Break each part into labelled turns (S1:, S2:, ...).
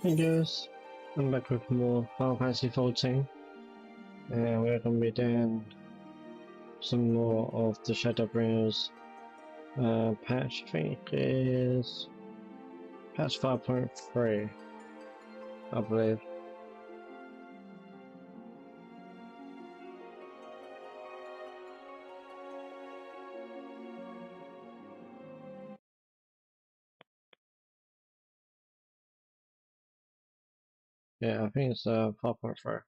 S1: Hey guys, I'm back with more Final Fantasy 14 and we're going to be doing some more of the Shadowbringers patch. I think is patch 5.3, I believe. Yeah, I think it's 5.3.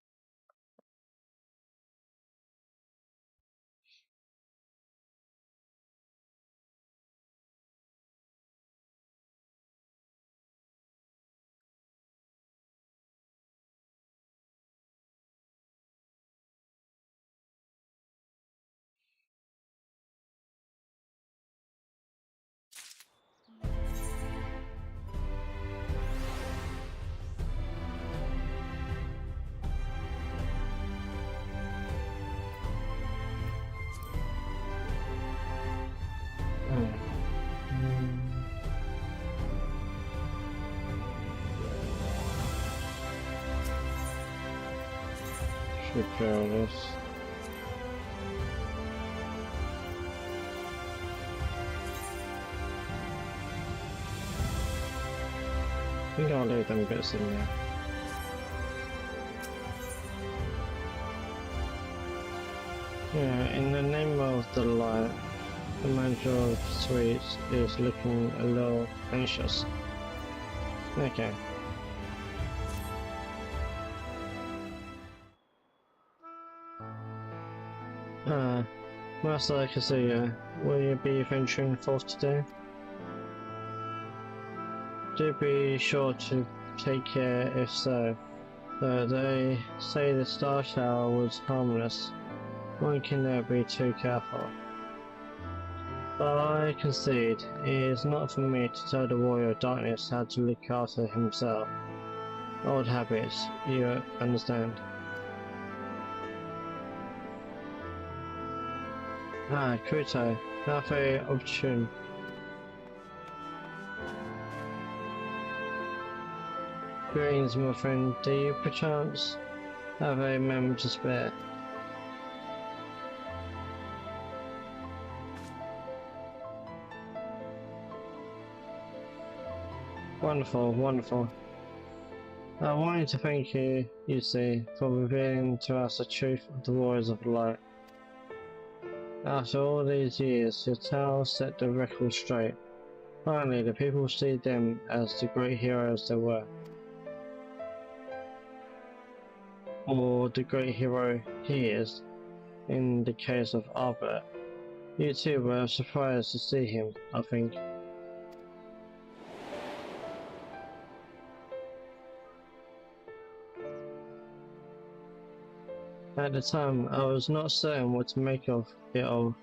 S1: Should clear all this. I think I'll leave them bits in there. Yeah, in the name of the light, the manager of Sweets is looking a little anxious. Okay. Master Kazuya, will you be venturing forth today? Do be sure to take care if so. Though they say the star shower was harmless, one can never be too careful. But I concede, it is not for me to tell the warrior of darkness how to look after himself. Old habits, you understand. Ah, Kuto, how very opportune. Greetings, my friend. Do you perchance have a moment to spare? Wonderful, wonderful. I wanted to thank you, you see, for revealing to us the truth of the Warriors of Light. After all these years, your tale set the record straight. Finally, the people see them as the great heroes they were. Or the great hero he is, in the case of Albert. You too were surprised to see him, I think. At the time, I was not certain what to make of it all,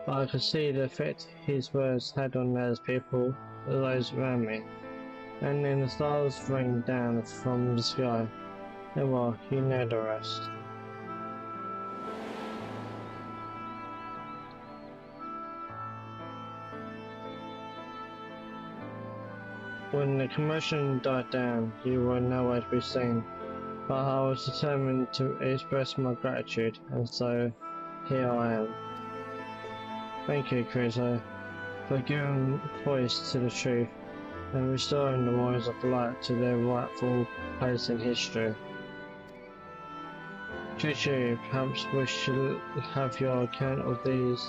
S1: but I could see the effect his words had on those people, those around me. And then the stars rained down from the sky. And well, you know the rest. When the commotion died down, you were nowhere to be seen, but I was determined to express my gratitude, and so here I am. Thank you, Krizo, for giving voice to the truth and restoring the Warriors of Light to their rightful place in history. Chuchu, perhaps we should have your account of these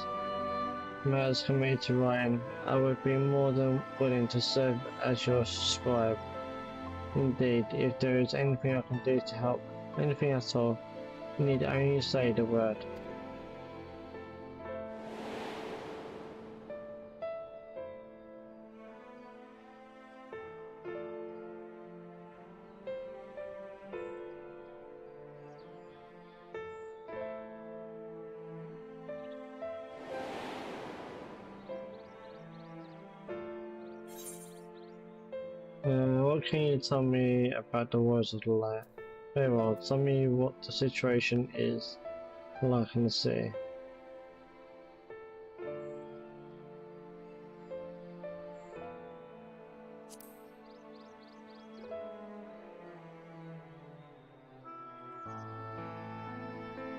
S1: matters committed to writing. I would be more than willing to serve as your scribe. Indeed, if there is anything I can do to help, anything at all, you need only say the word. What can you tell me about the Warriors of the Light? Very well, tell me what the situation is like in the city.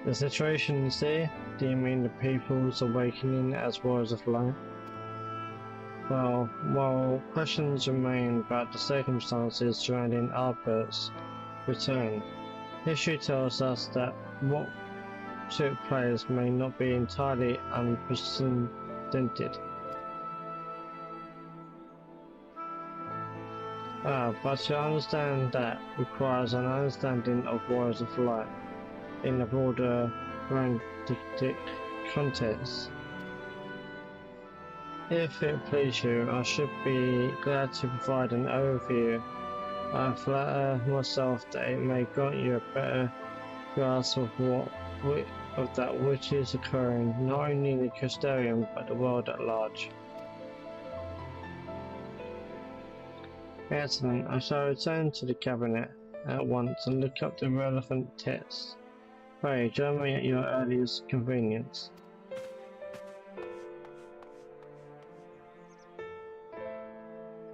S1: The situation is there. Do you mean the people's awakening as warriors of light? Well, while questions remain about the circumstances surrounding Albert's return, history tells us that what took place may not be entirely unprecedented. But to understand that requires an understanding of warriors of light in a broader romantic context. If it please you, I should be glad to provide an overview. I flatter myself that it may grant you a better grasp of that which is occurring not only in the Custodian but the world at large. Excellent. I shall return to the cabinet at once and look up the relevant texts. Pray, join me at your earliest convenience.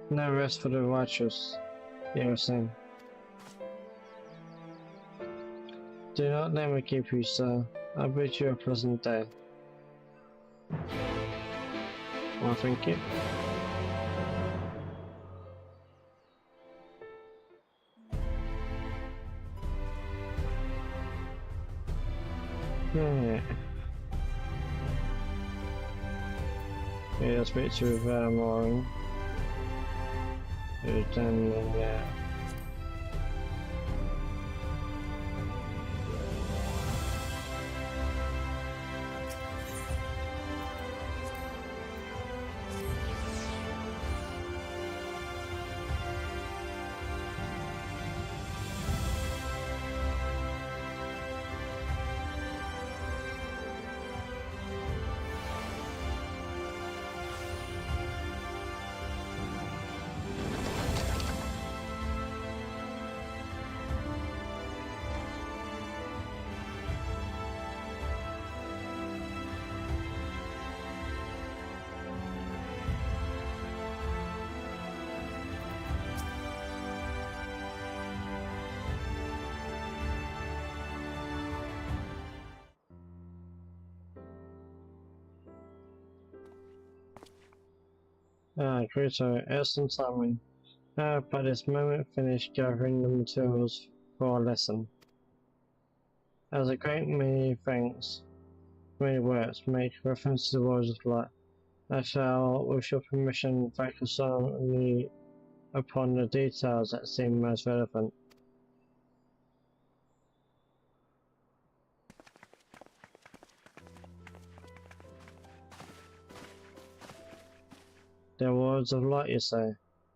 S1: No rest for the righteous, you were saying. Do not let me keep you, sir. I bid you a pleasant day. Well, thank you. Yeah. Yeah, let's speak to Maureen. Who's done the great, so excellent timing. By this moment finished gathering the materials for our lesson. As a great many thanks, many works make reference to the worlds of light, I shall, with your permission, focus only upon the details that seem most relevant. The words of light, you say?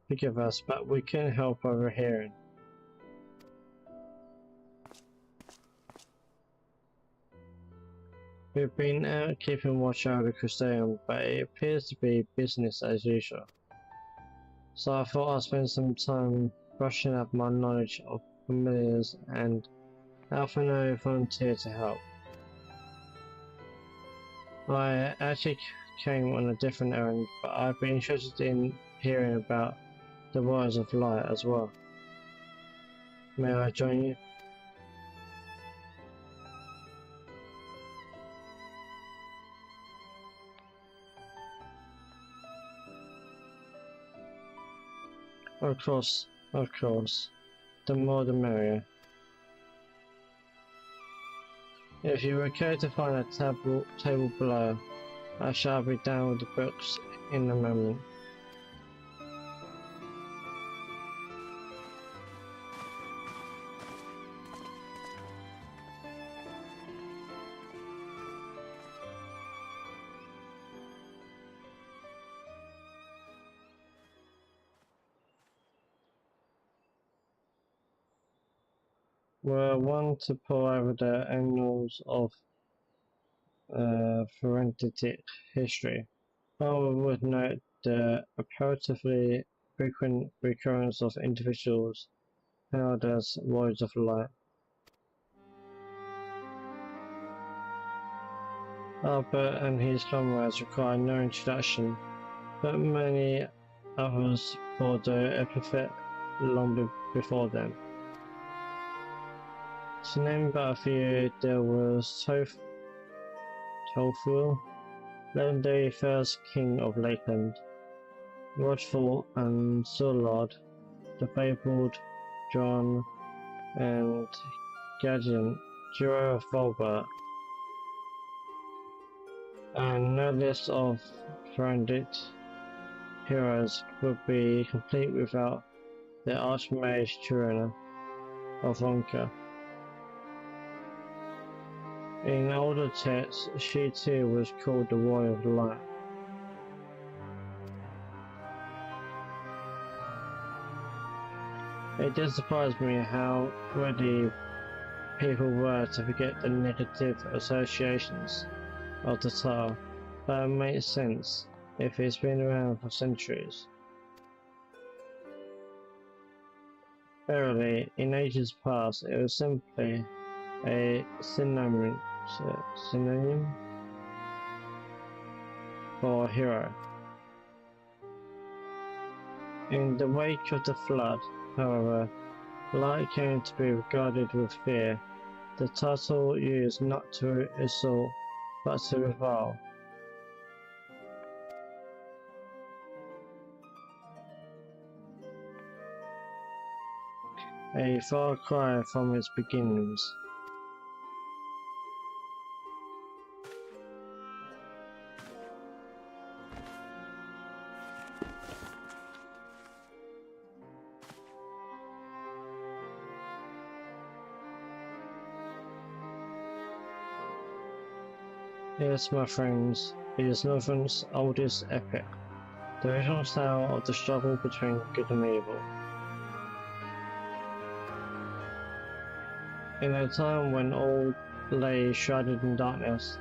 S1: Forgive us, but we can't help overhearing. We've been out keeping watch over the Custodian, but it appears to be business as usual. So I thought I'd spend some time brushing up my knowledge of familiars, and Alphino volunteered to help. I actually came on a different errand, but I'd be interested in hearing about the Warriors of Light as well. May I join you? Of course. The more the merrier. If you would care to find a table below, I shall be down with the books in a moment. Were one to pore over the annals of forensic history, one would note the comparatively frequent recurrence of individuals held as Warriors of Light. Albert and his comrades require no introduction, but many others bore the epithet long before them. To name but a few, there was Tolfil, legendary first king of Lakeland, Rodfall and Sulord, the fabled John and Gadget, duo of Volbert, and no list of branded heroes would be complete without the Archmage Turina of Wonka. In older texts, she too was called the Warrior of Light. It does surprise me how ready people were to forget the negative associations of the title, but it makes sense if it's been around for centuries. Verily, in ages past, it was simply a synonym for hero. In the wake of the flood, however, light came to be regarded with fear. The title used not to insult, but to revile. A far cry from its beginnings. Yes, my friends, it is Northern's oldest epic, the original tale of the struggle between good and evil. In a time when all lay shrouded in darkness,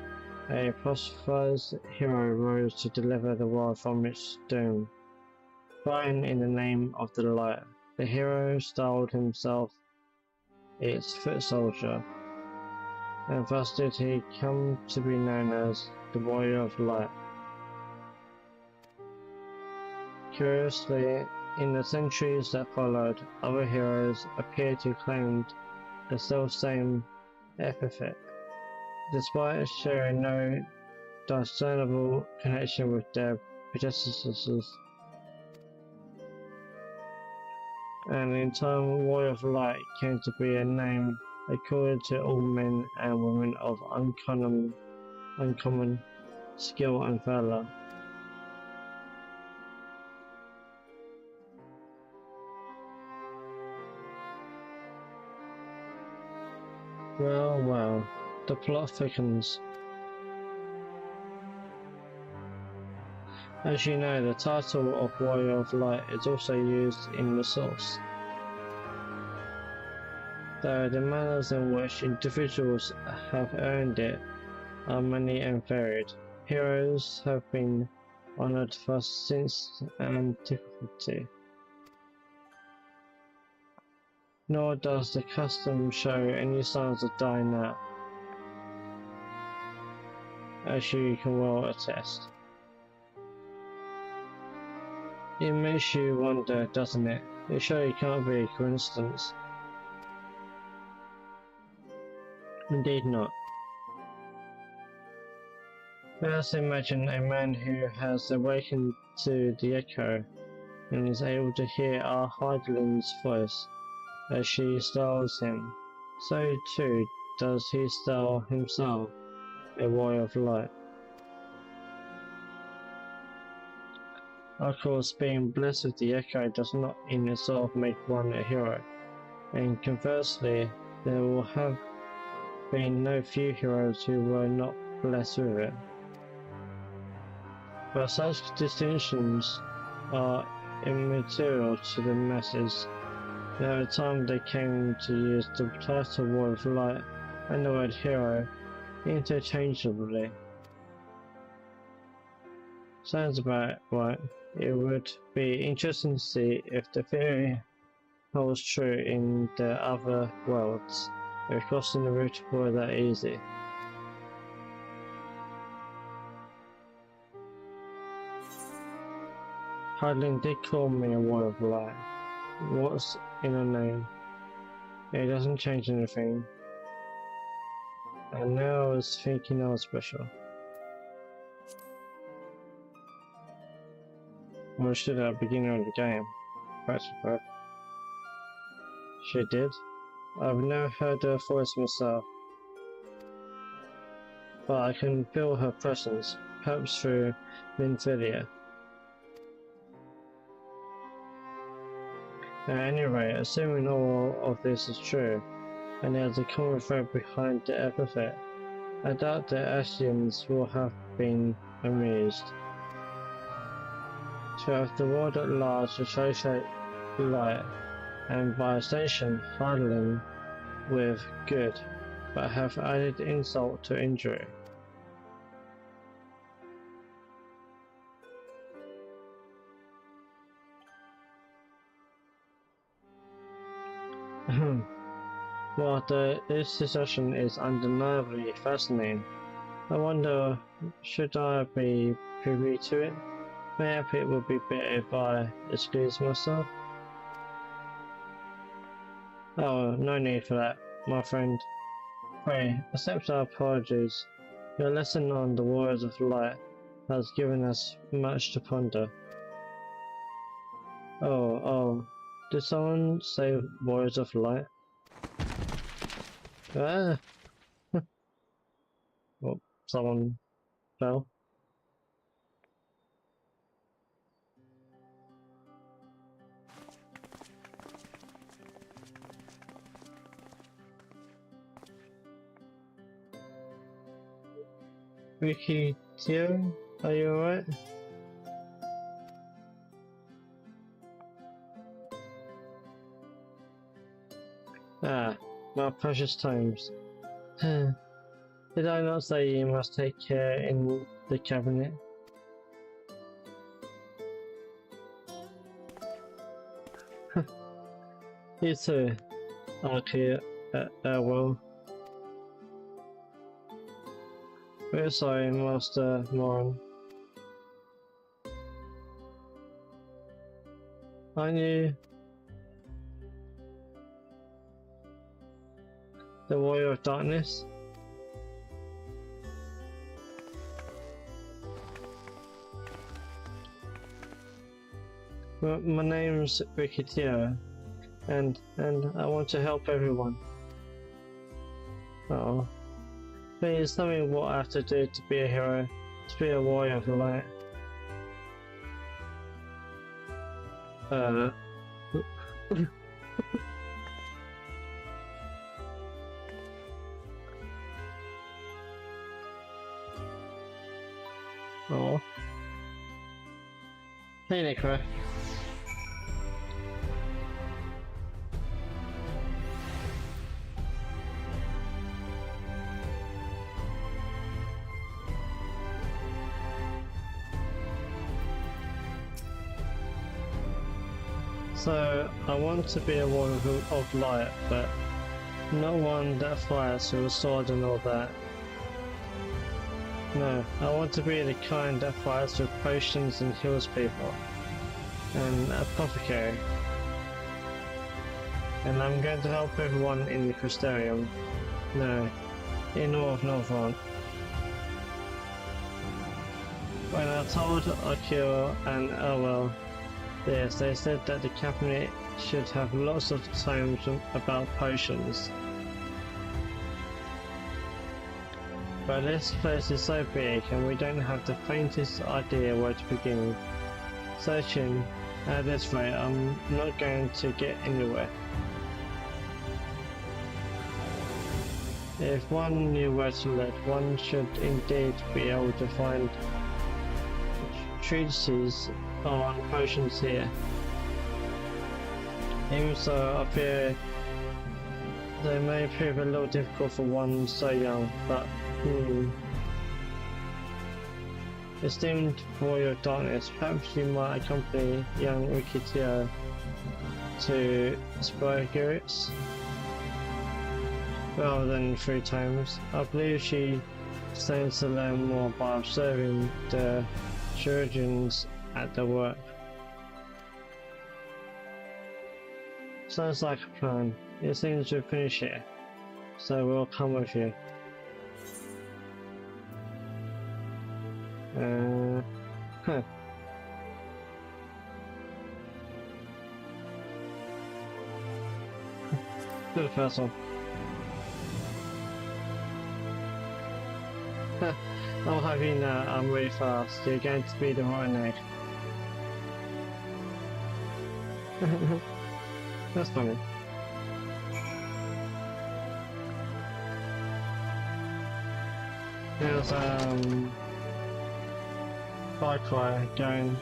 S1: a prosperous hero rose to deliver the world from its doom. Fighting in the name of the light, the hero styled himself its foot soldier, and thus did he come to be known as the Warrior of Light. Curiously, in the centuries that followed, other heroes appeared to claim the self-same epithet, despite sharing no discernible connection with their predecessors. And in time, Warrior of Light came to be a name accorded to all men and women of uncommon skill and valor. Well, the plot thickens. As you know, the title of Warrior of Light is also used in the source, though the manners in which individuals have earned it are many and varied. Heroes have been honored since antiquity, nor does the custom show any signs of dying out, as you can well attest. It makes you wonder, doesn't it? It surely can't be a coincidence. Indeed not. Let us imagine a man who has awakened to the echo and is able to hear our Heideling's voice as she styles him. So too does he style himself a Warrior of Light. Of course, being blessed with the echo does not in itself make one a hero, and conversely, there will have been no few heroes who were not blessed with it. But such distinctions are immaterial to the masses. At the time they came to use the title Warrior of Light and the word hero interchangeably. Sounds about right. It would be interesting to see if the theory holds true in the other worlds, if crossing the route were that easy. Heideling did call me a Warrior of Light. What's in a name? It doesn't change anything. And now I was thinking I was special. Or should I beginning of the game? Practical. She did. I've never heard her voice myself, but I can feel her presence, perhaps through Minfilia. At any rate, assuming all of this is true, and there's a common thread behind the epithet, I doubt the Ascians will have been amused. To have the world at large associate light, and by extension huddling with good, but have added insult to injury. Well, this discussion is undeniably fascinating. I wonder, should I be privy to it? Maybe it would be better if I excuse myself. Oh, no need for that, my friend. Pray, accept our apologies. Your lesson on the Warriors of Light has given us much to ponder. Oh, did someone say Warriors of Light? Ah! Oh, someone fell. Ricky Tio, are you alright? Ah, my precious times. Did I not say you must take care in the cabinet? You too, Archie, well. We're sorry, Master Moran. Aren't you the Warrior of Darkness? Well, my name's Ricky Tio, and I want to help everyone. Oh. Please tell me what I have to do to be a hero, to be a warrior of the light. Oh. Hey, Necro. So, I want to be a warrior of light, but not one that fights with a sword and all that. No, I want to be the kind that fights with potions and heals people. An apothecary. And I'm going to help everyone in the Crystarium. No, in all of Northront. When I told Akira and Elwell this, they said that the cabinet should have lots of times about potions. But this place is so big and we don't have the faintest idea where to begin. Searching at this rate, I'm not going to get anywhere. If one knew where to look, one should indeed be able to find treatises on potions here. Even so, I fear they may prove a little difficult for one so young, but Esteemed Warrior of Darkness, perhaps you might accompany young Rikitio to Spygaritz rather than 3 times. I believe she stands to learn more by observing the chirurgeons at their work. Sounds like a plan. It seems we're finished here, so we'll come with you. Huh. Do the first one. I'm hoping that I'm really fast. You're going to be the right egg. That's funny. There's Firefly going.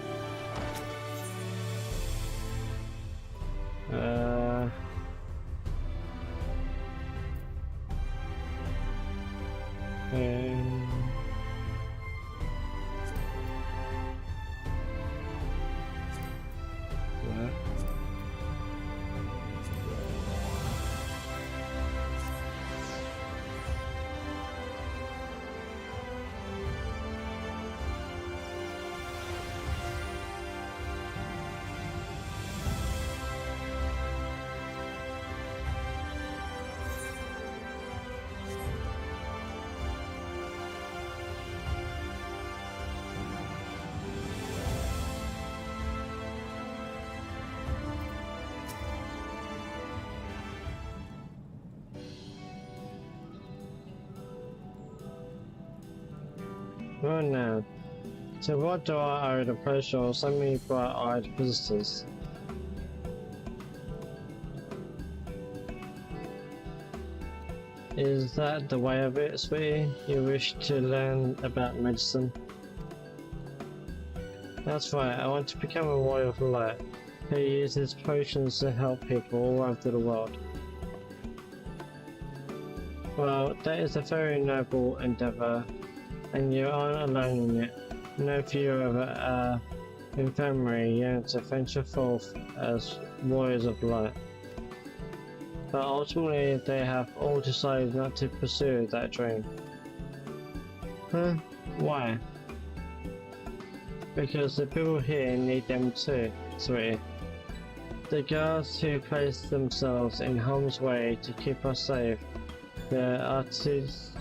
S1: Oh no. So what do I owe the pleasure of so many bright-eyed visitors? Is that the way of it, sweetie? You wish to learn about medicine? That's right, I want to become a warrior of light who uses potions to help people all over the world. Well, that is a very noble endeavour, and you aren't alone in it. No few of our infirmary yearn to venture forth as warriors of light. But ultimately they have all decided not to pursue that dream. Huh? Why? Because the people here need them too, sweetie. The guards who place themselves in harm's way to keep us safe, the artisans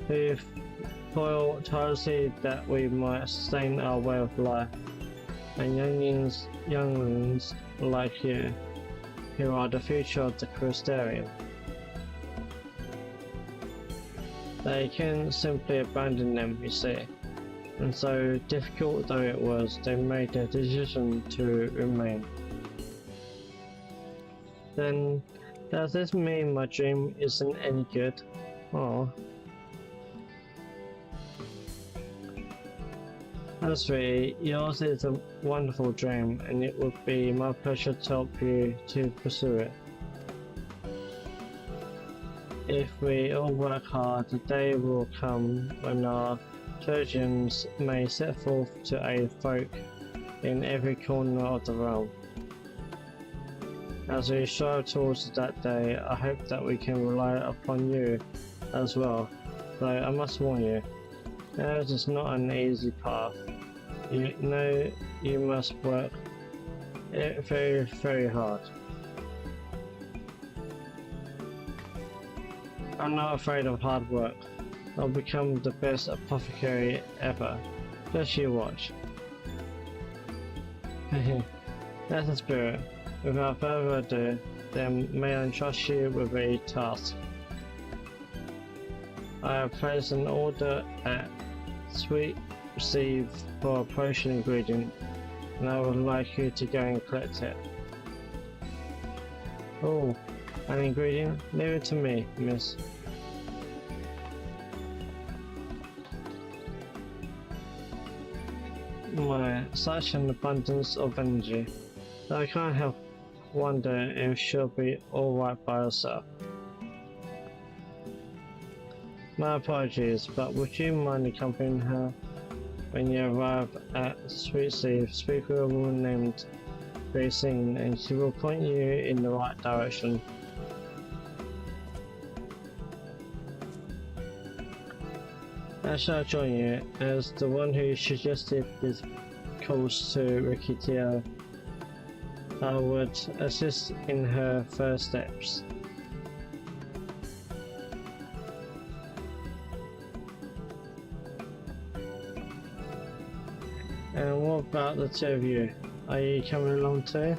S1: who toil tirelessly that we might sustain our way of life, and younglings like you, who are the future of the Crystarium. They couldn't simply abandon them, you see, and so difficult though it was, they made the decision to remain. Then, does this mean my dream isn't any good? Oh. Sweetie, yours is a wonderful dream, and it would be my pleasure to help you to pursue it. If we all work hard, the day will come when our surgeons may set forth to aid folk in every corner of the realm. As we strive towards that day, I hope that we can rely upon you as well, though I must warn you, ours is not an easy path. You know you must work very, very hard. I'm not afraid of hard work. I'll become the best apothecary ever. Just you watch. That's the spirit. Without further ado, then may I entrust you with a task. I have placed an order at Sweet Receive for a potion ingredient, and I would like you to go and collect it. Oh, an ingredient? Leave it to me, miss. My, such an abundance of energy that I can't help wonder if she'll be alright by herself. My apologies, but would you mind accompanying her? When you arrive at Sweet Sleeve, speak with a woman named Racine, and she will point you in the right direction. I shall join you as the one who suggested this course to Rikitio. I would assist in her first steps. And what about the two of you? Are you coming along too?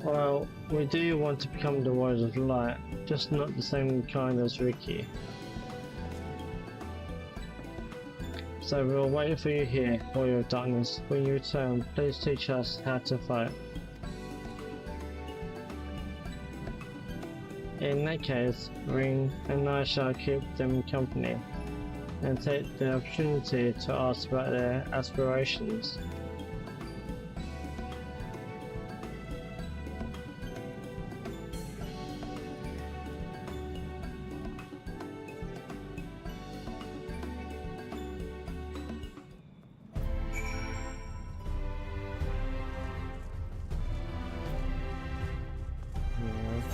S1: Well, we do want to become the Warriors of Light, just not the same kind as Ricky. So we'll wait for you here, Warrior of Darkness. When you return, please teach us how to fight. In that case, Ring and I shall keep them company, and take the opportunity to ask about their aspirations.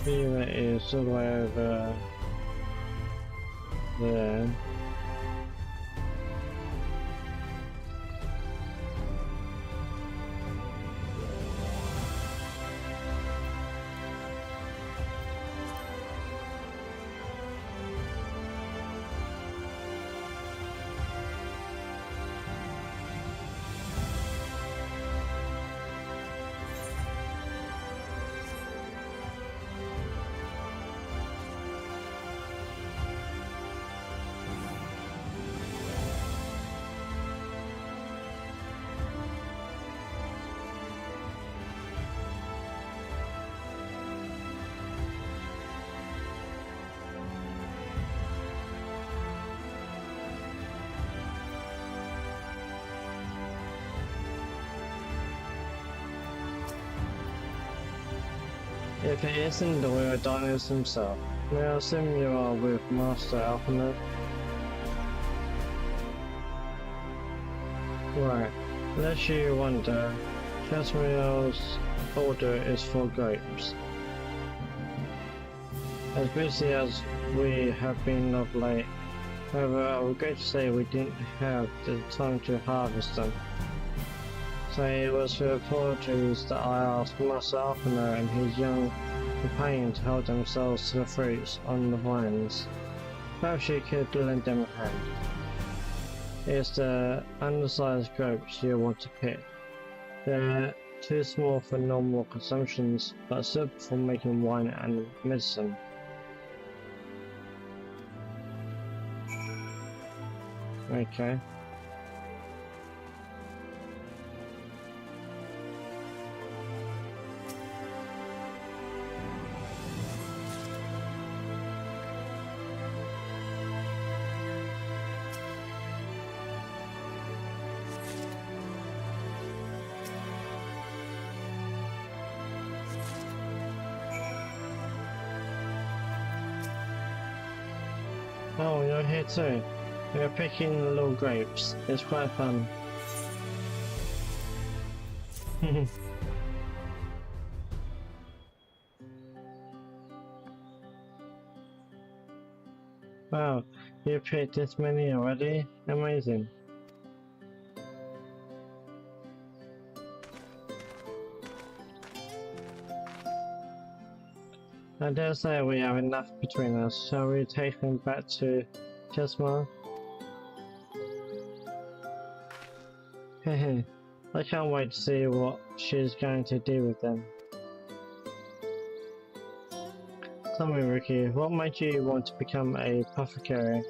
S1: Fever is all the way over there. If it isn't the Warrior of Darkness himself, may I assume you are with Master Alphanut? Right, lest you wonder, Casmiel's order is for grapes. As busy as we have been of late, however, I regret to say we didn't have the time to harvest them. So it was for apologies that I asked Master Alphanut and his young companion to help themselves to the fruits on the vines. Perhaps you could lend them a hand. It's the undersized grapes you want to pick. They're too small for normal consumptions, but suitable for making wine and medicine. Okay. Oh, you're here too. We're picking the little grapes. It's quite fun. Wow, you picked this many already? Amazing. I dare say we have enough between us. Shall we take them back to Chesma? Hehe, I can't wait to see what she's going to do with them. Tell me, Ricky, what made you want to become a apothecary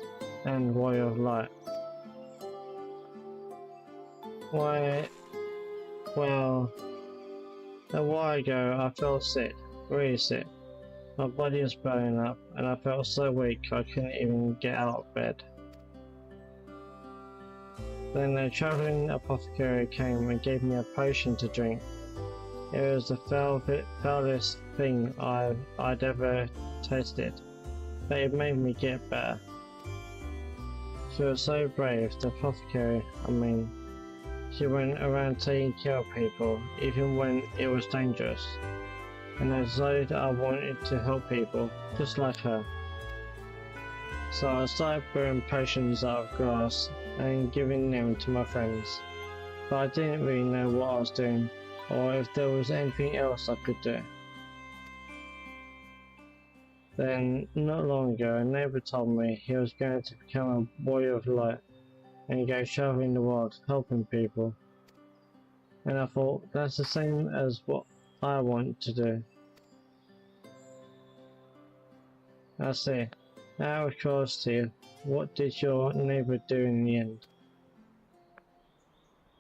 S1: and Warrior of Light? Why, well, a while ago I felt sick, really sick. My body was burning up and I felt so weak I couldn't even get out of bed. Then a travelling apothecary came and gave me a potion to drink. It was the foulest thing I'd ever tasted, but it made me get better. She was so brave, the apothecary, I mean. She went around taking care of people, even when it was dangerous. And I decided that I wanted to help people, just like her. So I started brewing potions out of grass and giving them to my friends. But I didn't really know what I was doing, or if there was anything else I could do. Then, not long ago, a neighbour told me he was going to become a Warrior of Light. and go traveling the world, helping people. And I thought, that's the same as what I want to do. I see. Out of curiosity, what did your neighbour do in the end?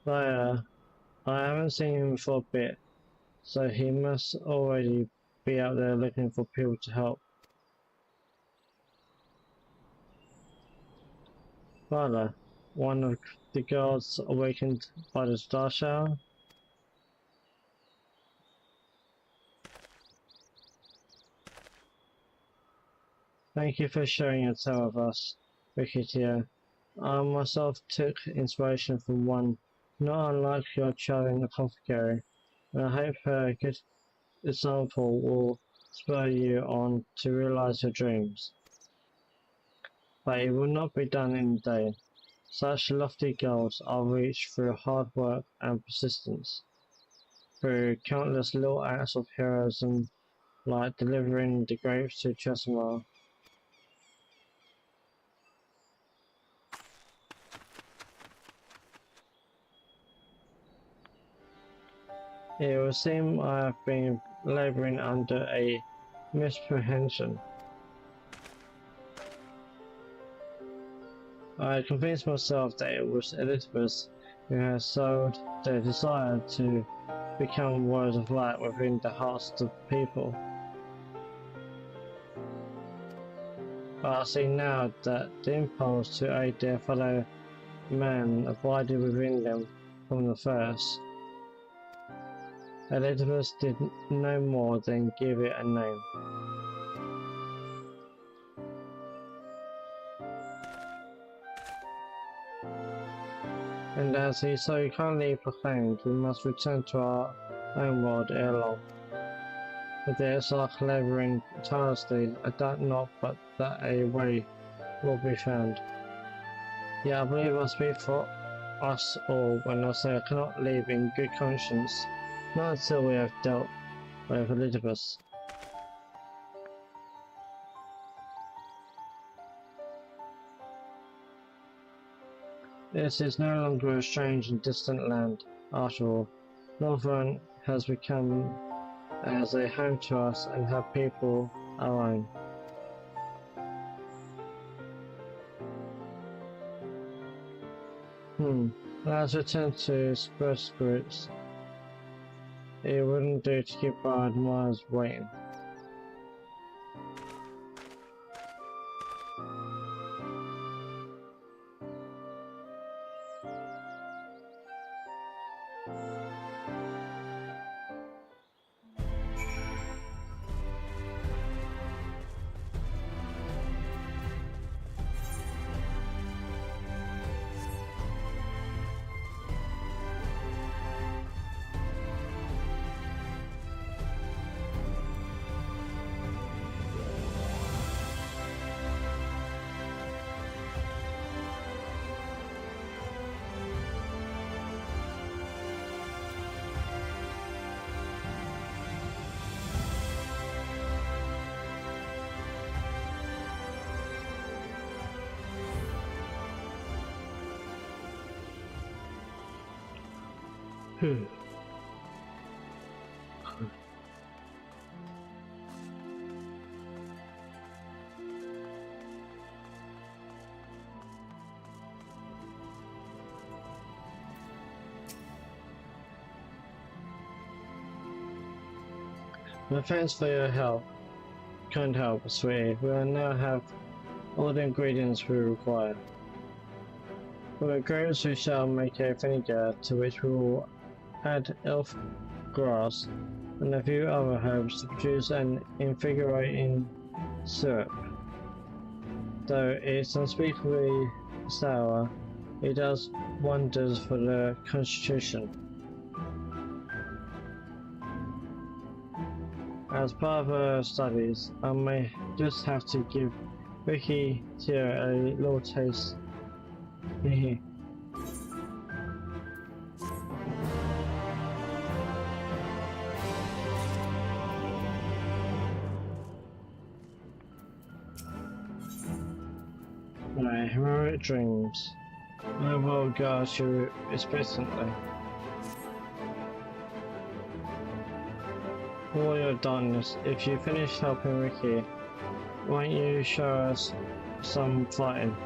S1: I haven't seen him for a bit, so he must already be out there looking for people to help. Father, one of the gods awakened by the star shower? Thank you for sharing your tale with us, Rikitio. I myself took inspiration from one not unlike your traveling apothecary, and I hope a good example will spur you on to realize your dreams. But it will not be done in a day. Such lofty goals are reached through hard work and persistence, through countless little acts of heroism like delivering the grapes to Chesimar. It would seem I have been labouring under a misapprehension. I convinced myself that it was Elizabeth who had sowed the desire to become words of light within the hearts of the people. But I see now that the impulse to aid their fellow man abided within them from the first. Elizabeth did no more than give it a name. And as he so kindly proclaimed, we must return to our own world ere long. If there are labouring tirelessly, I doubt not but that a way will be found. Yet I believe I speak for us all when I say I cannot live in good conscience, not until we have dealt with Elizabeth. This is no longer a strange and distant land, after all. Northern has become as a home to us and her people our own. Let's return to Spurs groups. It wouldn't do to keep our admirers waiting. Well, thanks for your help. Kind help, sweetie. We will now have all the ingredients we require. For the grapes we shall make a vinegar to which we will add elf grass and a few other herbs to produce an invigorating syrup. Though it's unspeakably sour, it does wonders for the constitution. As part of her studies, I may just have to give Ricky here a little taste. My heroic dreams. I will guard you expectantly. Warrior Darkness, if you finish helping Ricky, won't you show us some fighting?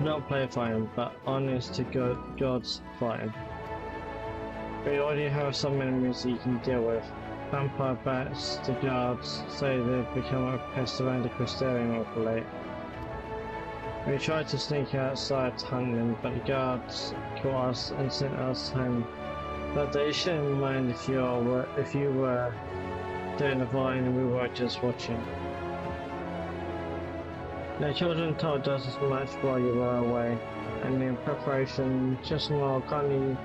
S1: Not play fighting, but honest to God's fighting. We already have some enemies that you can deal with. Vampire bats, the guards say they've become a pest around the Crystarium of late. We tried to sneak outside to hunt them, but the guards caught us and sent us home. But they shouldn't mind if you were doing the fighting and we were just watching. The children told us as much while you were away, and in preparation, just more kindly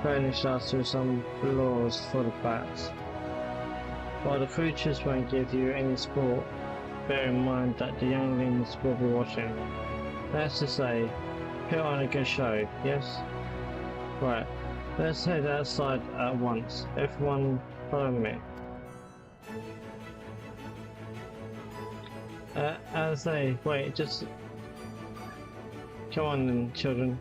S1: furnished us with some lures for the bats. While the creatures won't give you any sport, bear in mind that the younglings will be watching. That's to say, put on a good show, yes? Right, let's head outside at once. Everyone follow me. Wait, just... Come on then, children.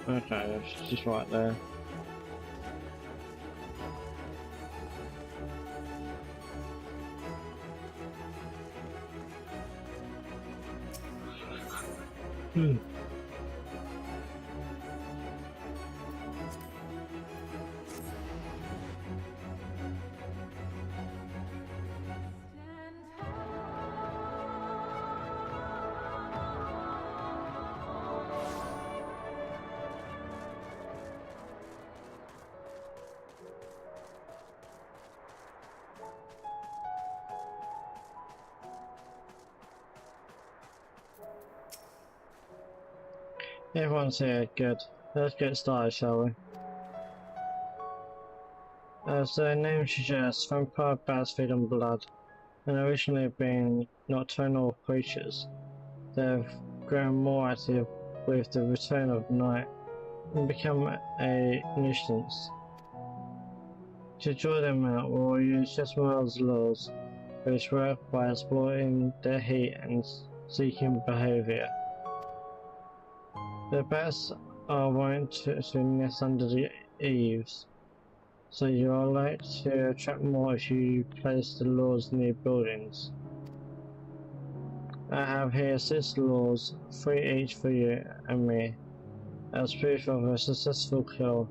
S1: Okay, it's just right there. Everyone's here, good. Let's get started, shall we? As their name suggests, vampire bats feed on blood, and originally being nocturnal creatures, they've grown more active with the return of night and become a nuisance. To draw them out, we'll use Jesmer's laws, which work by exploiting their heat and seeking behavior. The bats are wont to nest under the eaves, so you are likely to attract more if you place the lures near buildings. I have here 6 lures, 3 each for you and me. As proof of a successful kill,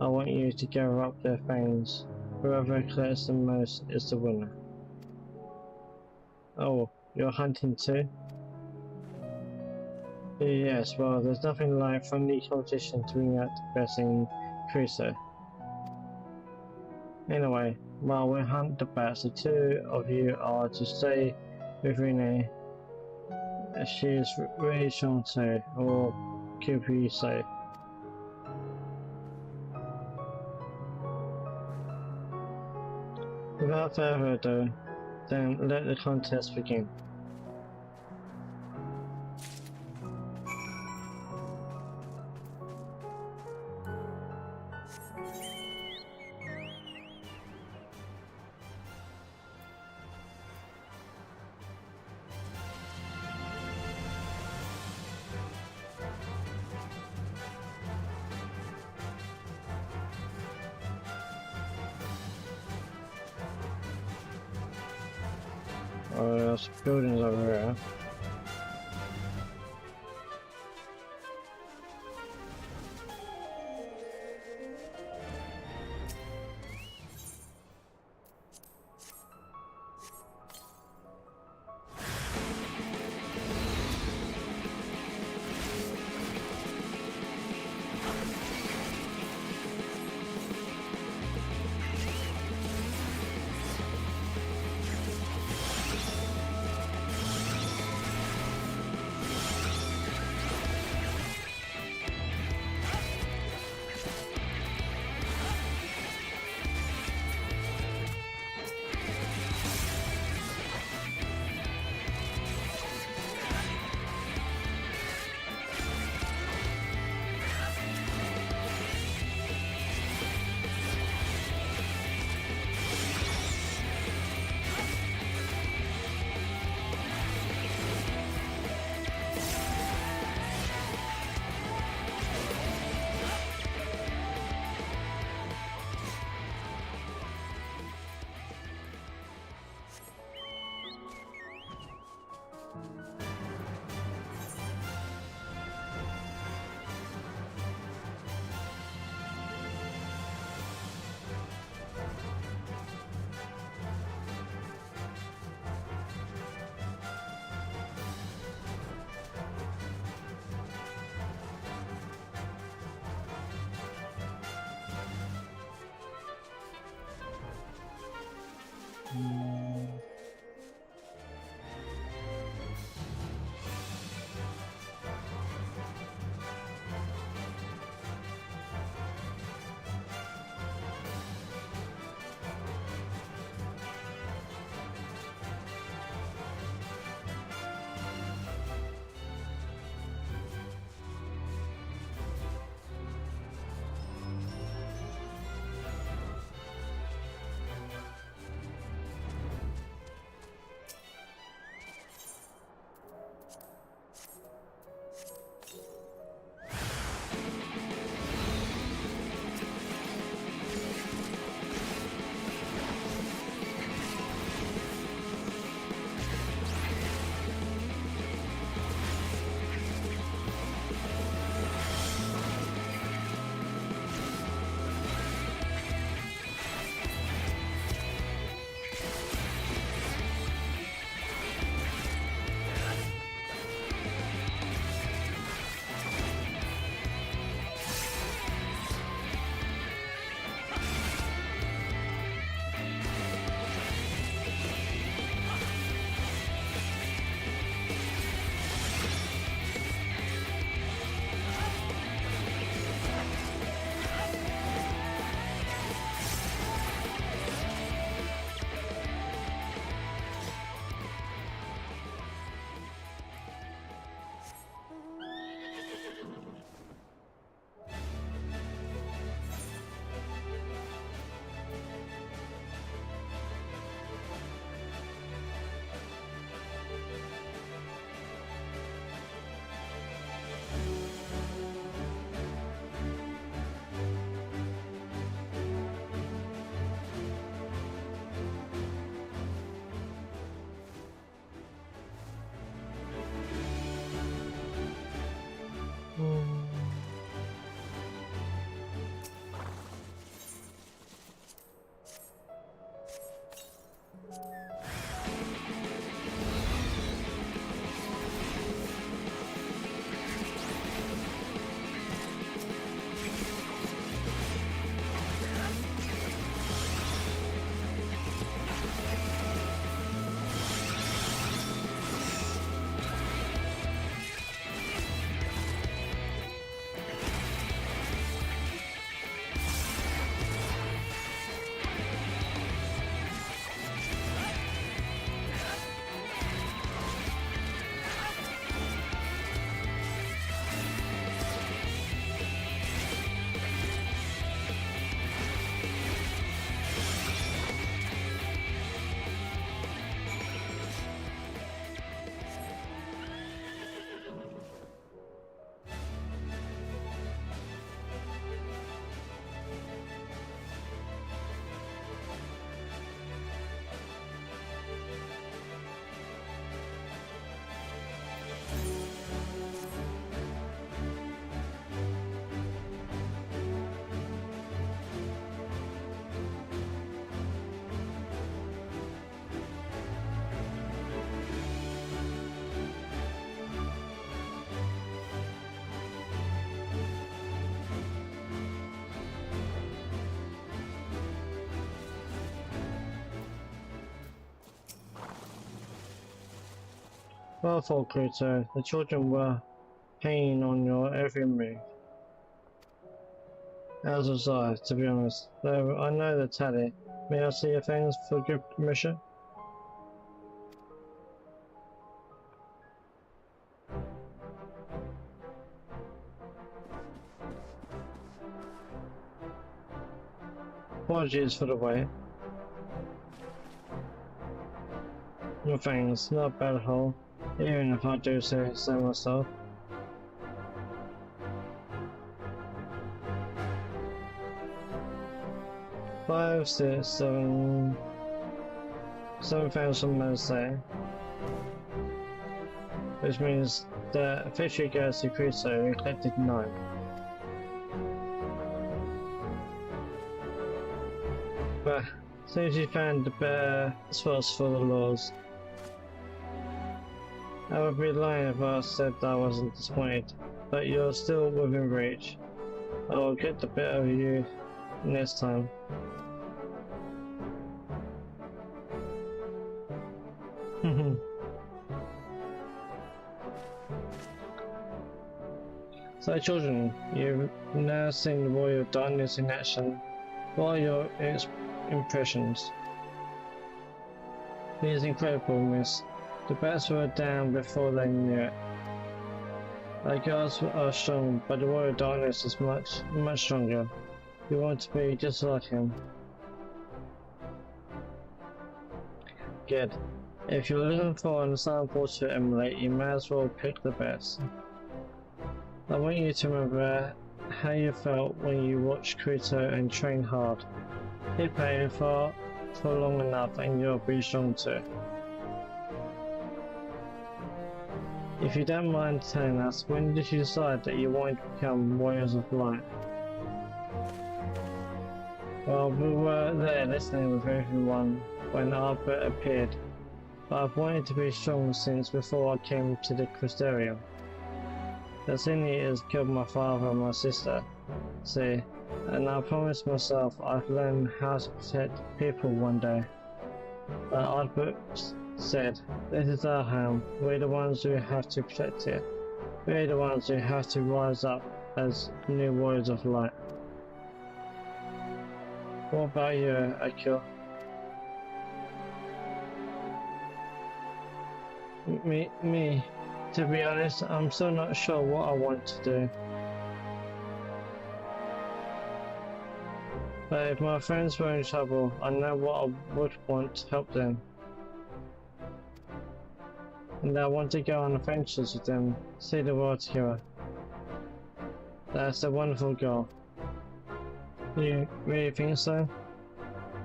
S1: I want you to gather up their fangs. Whoever collects the most is the winner. Oh, you're hunting too? Yes, well, there's nothing like friendly competition to bring out the best in Crusoe. Anyway, while we hunt the bats, the 2 of you are to stay with Renee. She is really strong too, or keep you safe. Without further ado, then let the contest begin. Oh, there's buildings over here. Well thought, Pluto. The children were hanging on your every move. As was I, to be honest. Though I know the tally. May I see your things for good permission? Apologies for the wait. Your things, not a bad hole, even if I do say so myself. Five, six, seven, 7,000 let's say. Which means the official goes to Crusoe collected 9. But since you found the better spots for the laws, I would be lying if I said that I wasn't disappointed, but you're still within reach. I will get the better of you next time. So children, you've now seen the Royal Darkness in action. What are your impressions? It is incredible, miss. The bats were down before they knew it. Our guards are strong, but the Royal Darkness is much stronger. You want to be just like him. Good. If you're looking for an example to emulate, you may as well pick the best. I want you to remember how you felt when you watched Kirito and train hard. Keep playing for long enough and you'll be strong too. If you don't mind telling us, when did you decide that you wanted to become Warriors of Light? Well, we were there listening with everyone when Albert appeared, but I've wanted to be strong since before I came to the Crystarium. The Seniors killed my father and my sister, see, and I promised myself I'd learn how to protect people one day. But Albert said, this is our home, we're the ones who have to protect it. We're the ones who have to rise up as new Warriors of Light. What about you, Akio? Me. To be honest, I'm still not sure what I want to do. But if my friends were in trouble, I know what I would want to help them. And I want to go on adventures with them, see the world together. That's a wonderful goal. You really think so?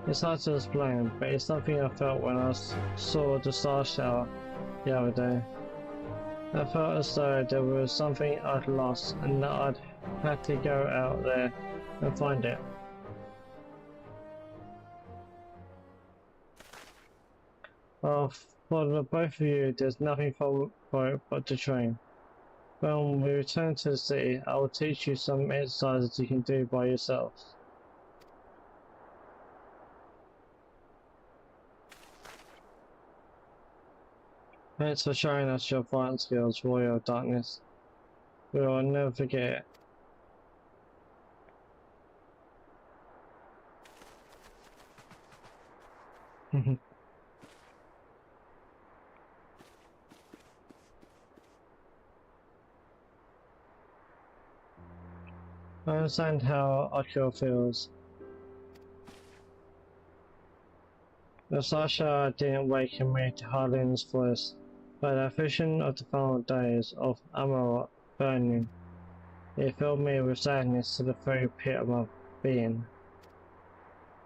S1: It's hard to explain, but it's something I felt when I saw the star shower the other day. I felt as though there was something I'd lost and that I'd had to go out there and find it. Well, for the both of you, there's nothing for it but to train. When we return to the city, I will teach you some exercises you can do by yourselves. Thanks for showing us your fighting skills, Royal Darkness. We will never forget it. I understand how Akio feels. The Sasha didn't waken me to Harlan's voice, but the vision of the final days of Amarok burning, it filled me with sadness to the very pit of my being.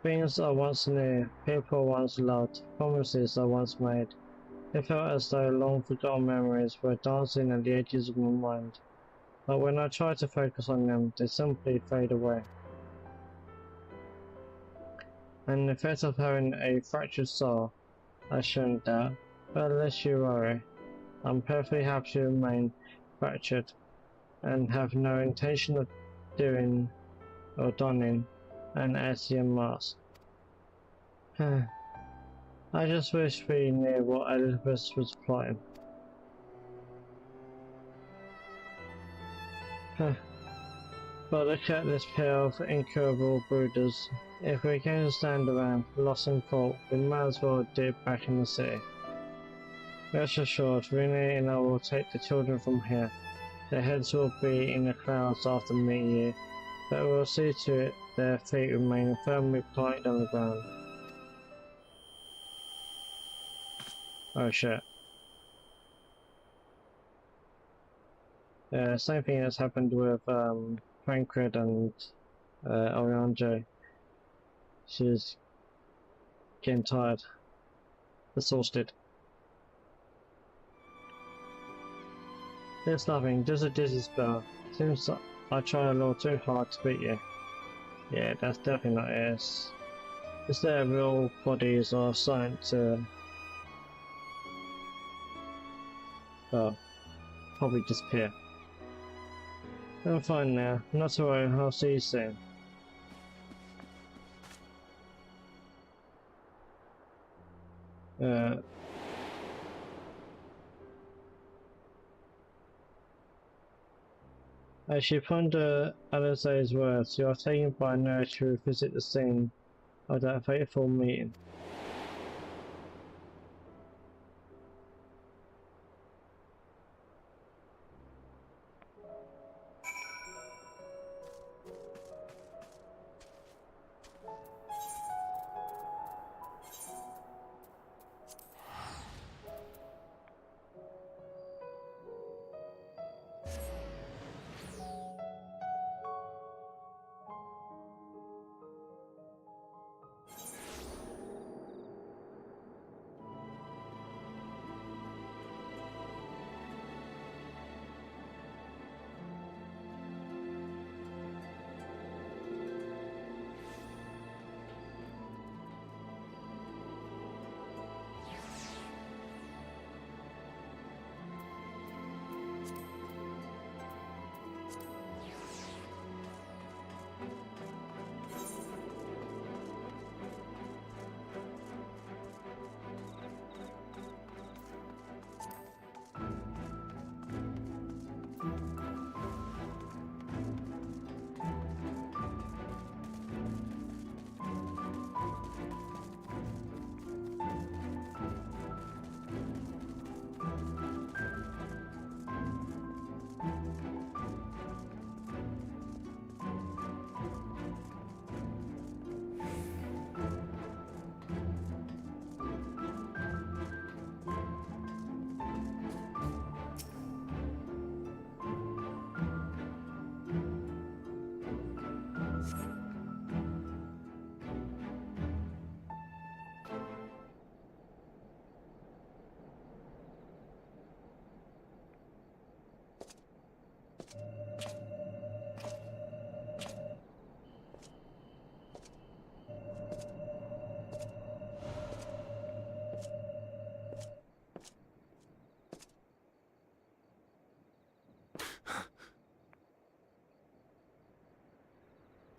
S1: Things I once knew, people I once loved, promises I once made. It felt as though long forgotten memories were dancing at the edges of my mind, but when I try to focus on them, they simply fade away. And the effect of having a fractured soul, I shouldn't doubt, but lest you worry, I'm perfectly happy to remain fractured, and have no intention of doing or donning an Asian mask. I just wish we knew what Elizabeth was plotting. But look at this pair of incurable brooders. If we're going to stand around, lost in thought, we might as well dip back in the city. Rest assured, Rene and I will take the children from here. Their heads will be in the clouds after meeting you, but we'll see to it their feet remain firmly planted on the ground. Oh shit. Same thing has happened with Tancred and Orianjo. She's getting tired, exhausted. There's nothing, just a dizzy spell. Seems I try a little too hard to beat you. Yeah, that's definitely not it. Is there real bodies or science to... Oh, probably disappear. I'm fine now, not to worry, I'll see you soon. As you ponder Alize's words, you are taken by an urge to revisit the scene of that fateful meeting.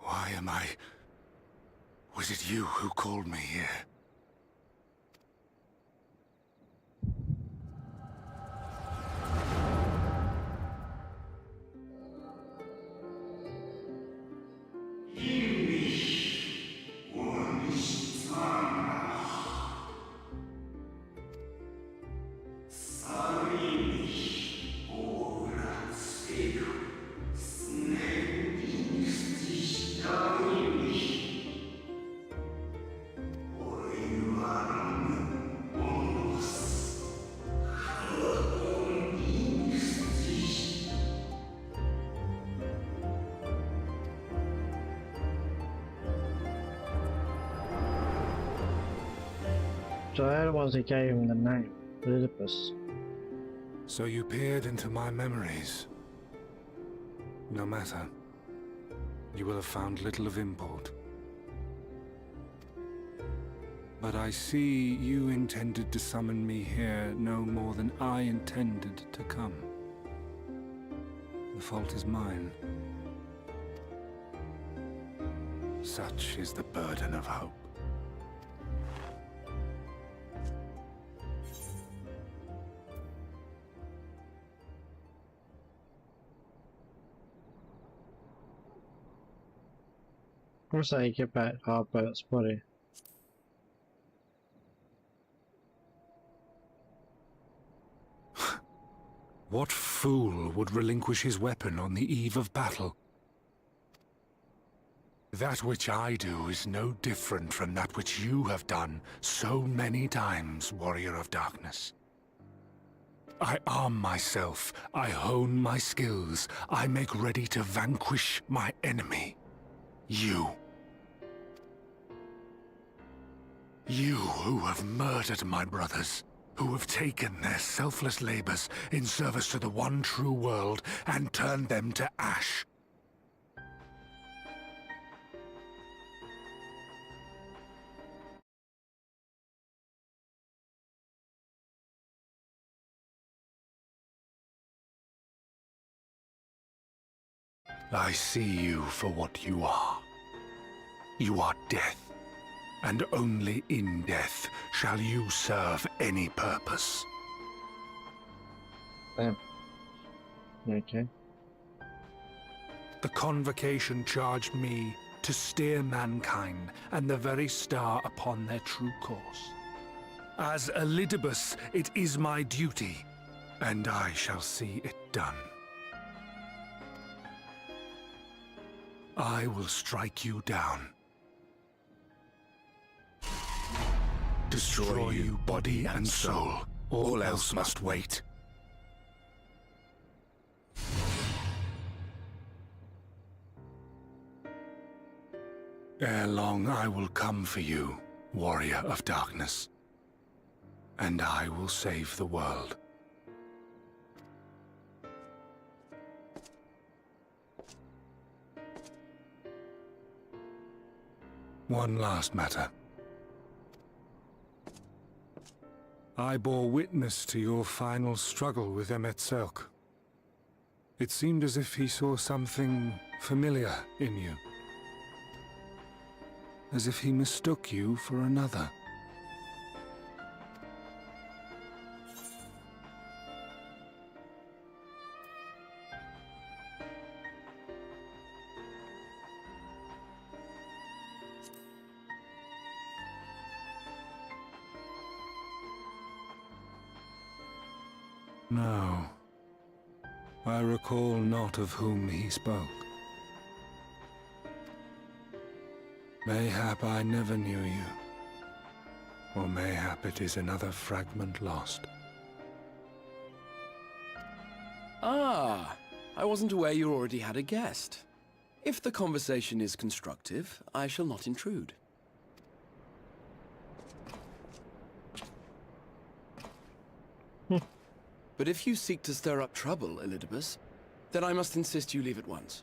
S2: Why am I... Was it you who called me here?
S1: So they're the ones who gave him the name, Elizabeth.
S2: So you peered into my memories. No matter. You will have found little of import. But I see you intended to summon me here no more than I intended to come. The fault is mine. Such is the burden of hope.
S1: Once I get back Harbert's body.
S2: What fool would relinquish his weapon on the eve of battle? That which I do is no different from that which you have done so many times, Warrior of Darkness. I arm myself, I hone my skills, I make ready to vanquish my enemy. You. You who have murdered my brothers, who have taken their selfless labors in service to the one true world and turned them to ash. I see you for what you are. You are death, and only in death shall you serve any purpose.
S1: Okay.
S2: The Convocation charged me to steer mankind and the very star upon their true course. As Elidibus, it is my duty, and I shall see it done. I will strike you down. Destroy you body and soul. All else must wait. Ere long I will come for you, Warrior of Darkness. And I will save the world. One last matter. I bore witness to your final struggle with Emetzelk. It seemed as if he saw something familiar in you. As if he mistook you for another. No. I recall not of whom he spoke. Mayhap I never knew you. Or mayhap it is another fragment lost.
S3: Ah, I wasn't aware you already had a guest. If the conversation is constructive, I shall not intrude. But if you seek to stir up trouble, Elidibus, then I must insist you leave at once.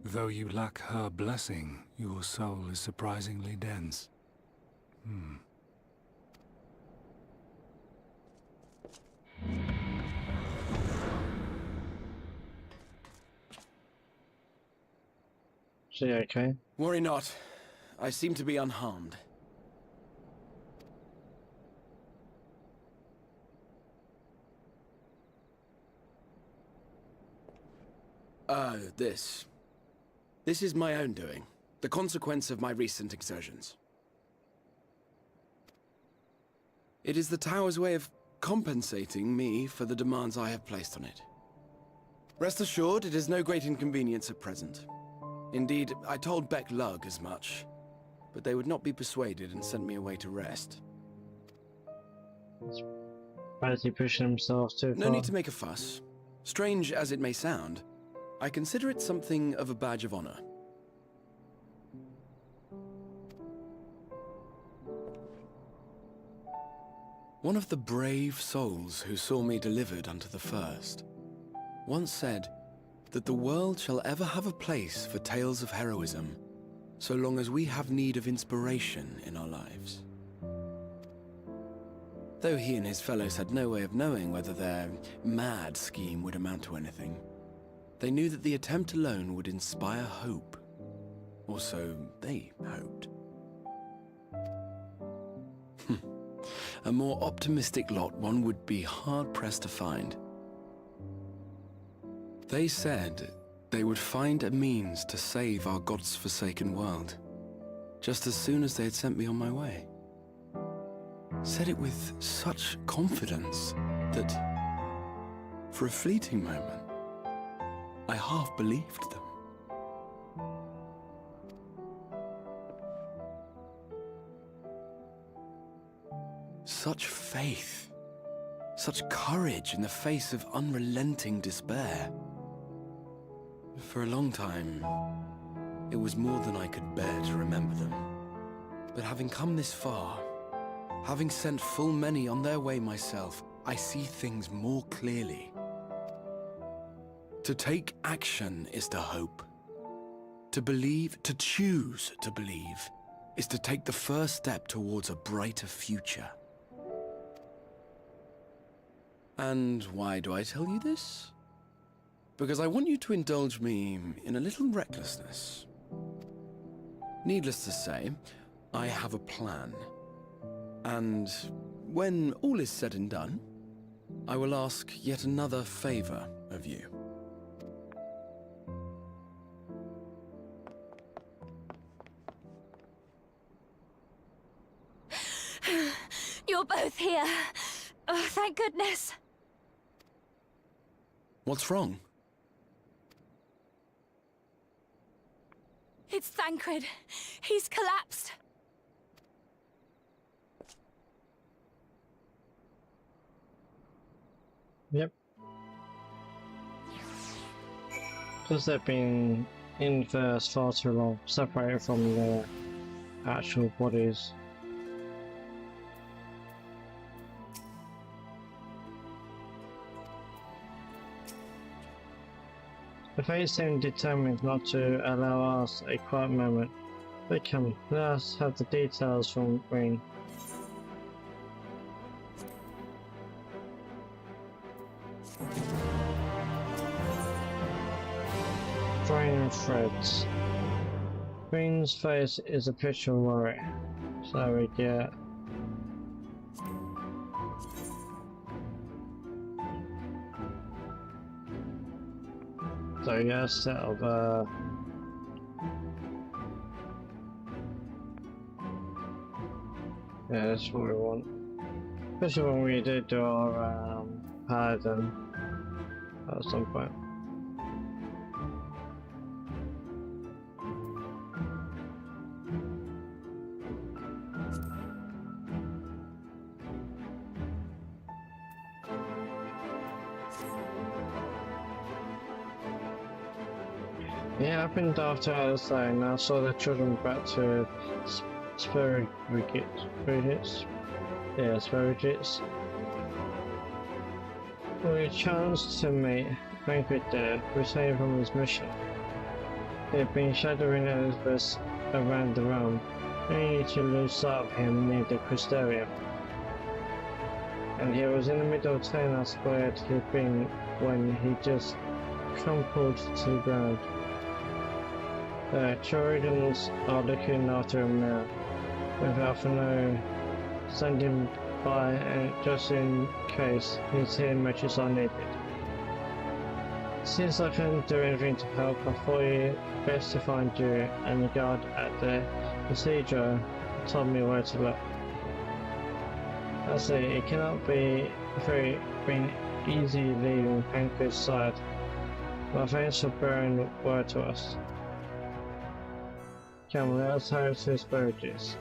S2: Though you lack her blessing, your soul is surprisingly dense.
S1: She okay?
S3: Worry not. I seem to be unharmed. This is my own doing. The consequence of my recent exertions. It is the Tower's way of compensating me for the demands I have placed on it. Rest assured, it is no great inconvenience at present. Indeed, I told Beck Lug as much, but they would not be persuaded and sent me away to rest.
S1: Fancy pushing himself too far.
S3: No need to make a fuss. Strange as it may sound, I consider it something of a badge of honor. One of the brave souls who saw me delivered unto the first once said that the world shall ever have a place for tales of heroism so long as we have need of inspiration in our lives. Though he and his fellows had no way of knowing whether their mad scheme would amount to anything, They knew that the attempt alone would inspire hope. Or so they hoped. A more optimistic lot one would be hard-pressed to find. They said they would find a means to save our God's forsaken world, just as soon as they had sent me on my way. Said it with such confidence that, for a fleeting moment, I half believed them. Such faith, such courage in the face of unrelenting despair. For a long time, it was more than I could bear to remember them. But having come this far, having sent full many on their way myself, I see things more clearly. To take action is to hope. To believe, to choose to believe, is to take the first step towards a brighter future. And why do I tell you this? Because I want you to indulge me in a little recklessness. Needless to say, I have a plan. And when all is said and done, I will ask yet another favor of you.
S4: You're both here. Oh, thank goodness.
S3: What's wrong?
S4: It's Thancred. He's collapsed.
S1: Yep. Because they've been in there far too long, separated from their actual bodies. The fate seemed determined not to allow us a quiet moment. But come, let us have the details from Green. Drain threads. Green's face is a picture of worry. So we get a set of yeah, that's what we want. Especially when we did do our paladin at some point. Yeah, I've been daft out of saying I saw the children back to Spirits. We chanced to meet Banquet there, returned from his mission. He had been shadowing Elizabeth around the realm, only to lose sight of him near the Crystarium. And he was in the middle of telling us where he'd been when he just crumpled to the ground. The Choridans are looking after him now, with Alphino standing by just in case his healing measures are needed. Since I couldn't do anything to help, I thought it best to find you, and the guard at the cathedral told me where to look. I say it cannot be been easy leaving Pancra's side, but thanks for bearing word to us. Come, let us hurry to Spiritus.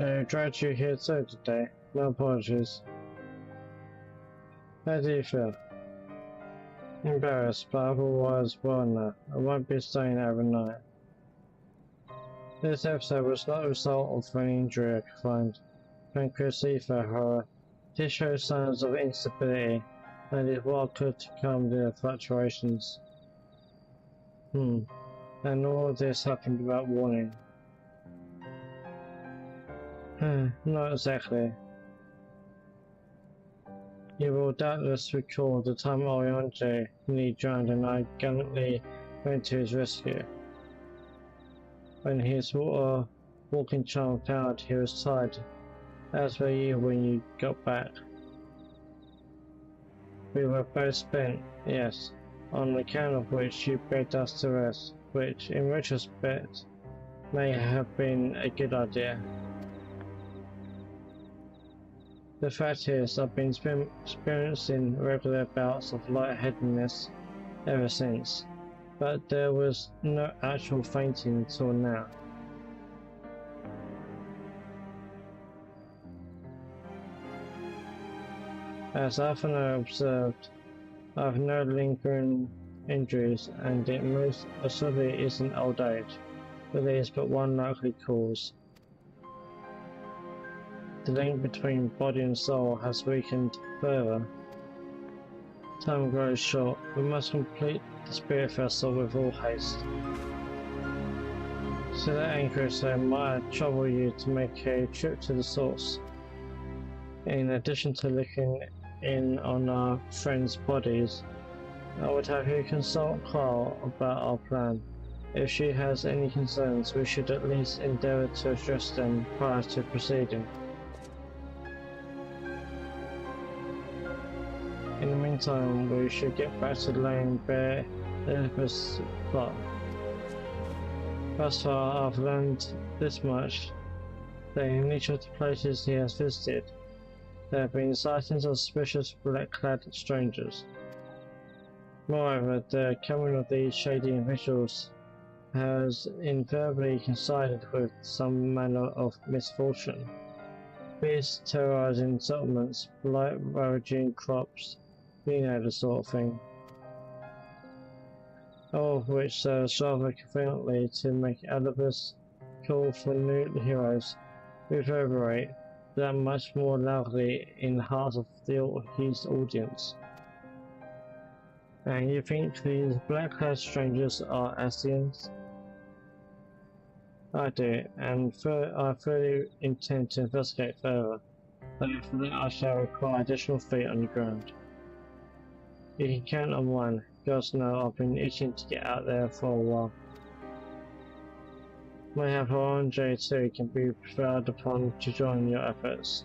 S1: I dragged you here too today. My apologies. How do you feel? Embarrassed, but otherwise well now. I won't be staying every night. This episode was not a result of any injury I could find. Thank Chris for her. This shows signs of instability, and is what could calm the fluctuations. And all of this happened without warning. Not exactly. You will doubtless recall the time Oriange nearly drowned and I gallantly went to his rescue. When his walking charm found he was tired, as were you when you got back. We were both spent, yes, on account of which you begged us to rest, which, in retrospect, may have been a good idea. The fact is, I've been experiencing regular bouts of lightheadedness ever since, but there was no actual fainting until now. As Athena observed, I have no lingering injuries, and it most assuredly isn't old age, but there is but one likely cause. The link between body and soul has weakened further. Time grows short. We must complete the spirit vessel with all haste. So that anchorage might trouble you to make a trip to the source. In addition to looking in on our friends' bodies, I would have you consult Carl about our plan. If she has any concerns, we should at least endeavour to address them prior to proceeding. In the meantime, we should get back to laying bare Elizabeth's plot. Thus far, I've learned this much, that in each of the places he has visited, there have been sightings of suspicious black-clad strangers. Moreover, the coming of these shady individuals has invariably coincided with some manner of misfortune. Beasts terrorizing settlements, blight ravaging crops, you know the sort of thing. All of which serves rather conveniently to make Elizabeth's call for new heroes reverberate that much more loudly in the heart of his audience. And you think these black-clad strangers are Ascians? I do, and I fully intend to investigate further, though for that I shall require additional feet on the ground. You can count on one. Gods know I've been itching to get out there for a while. Mayhap Orange too can be prevailed upon to join your efforts.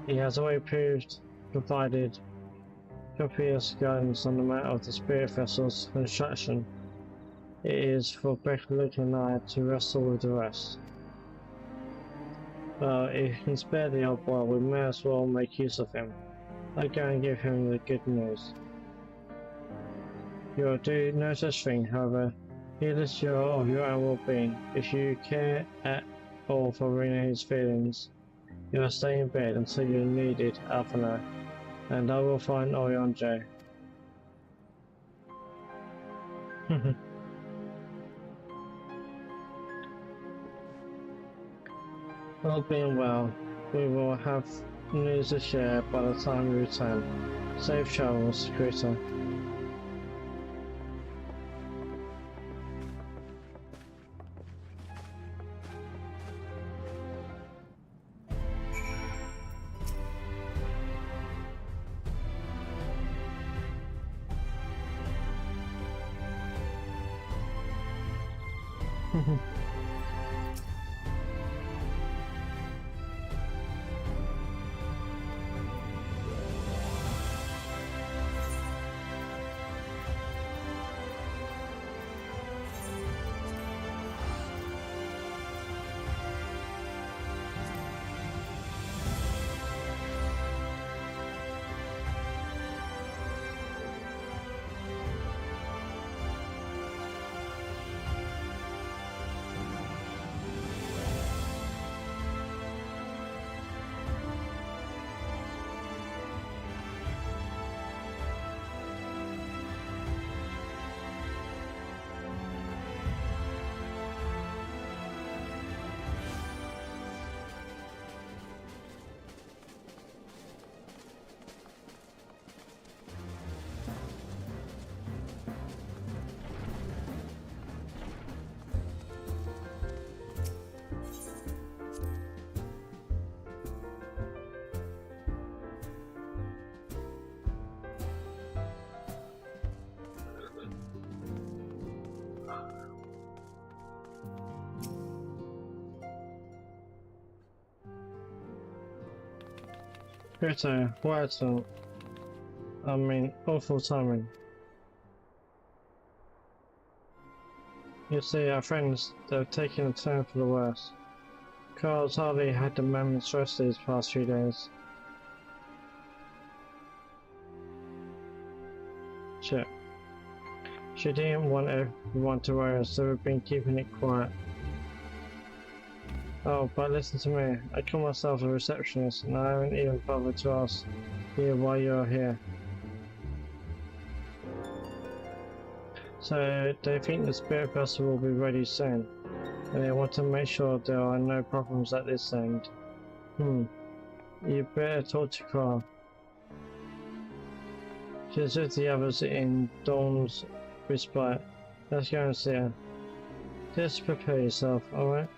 S1: He has already provided copious guidance on the matter of the spirit vessel's construction. It is for Luke and I to wrestle with the rest. Well, if you can spare the old boy, we may as well make use of him. I go and give him the good news. You'll do no such thing, however, heedless of your own well-being. If you care at all for Rene's feelings, you must stay in bed until you're needed, Athena, and I will find Oriange. All being well, we will have news to share by the time we return. Safe travels, Krita. Bitter, Whitehall. I mean, awful timing. You see, our friends, they've taken a turn for the worse. Carl's hardly had a moment's rest these past few days. Shit. She didn't want everyone to worry, so we've been keeping it quiet. Oh, but listen to me. I call myself a receptionist, and I haven't even bothered to ask you why you're here. So, they think the Spirit Festival will be ready soon, and they want to make sure there are no problems at this end. You better talk to Carl. She's with the others in Dawn's respite. Let's go and see her. Just prepare yourself, alright?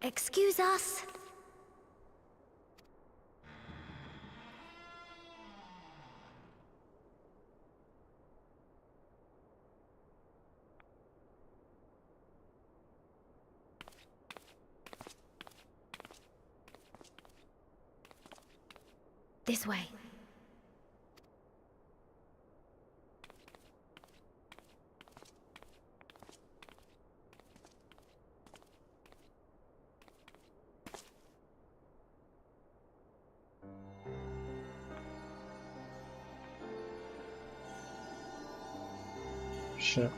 S4: Excuse us. This way.
S1: Shit.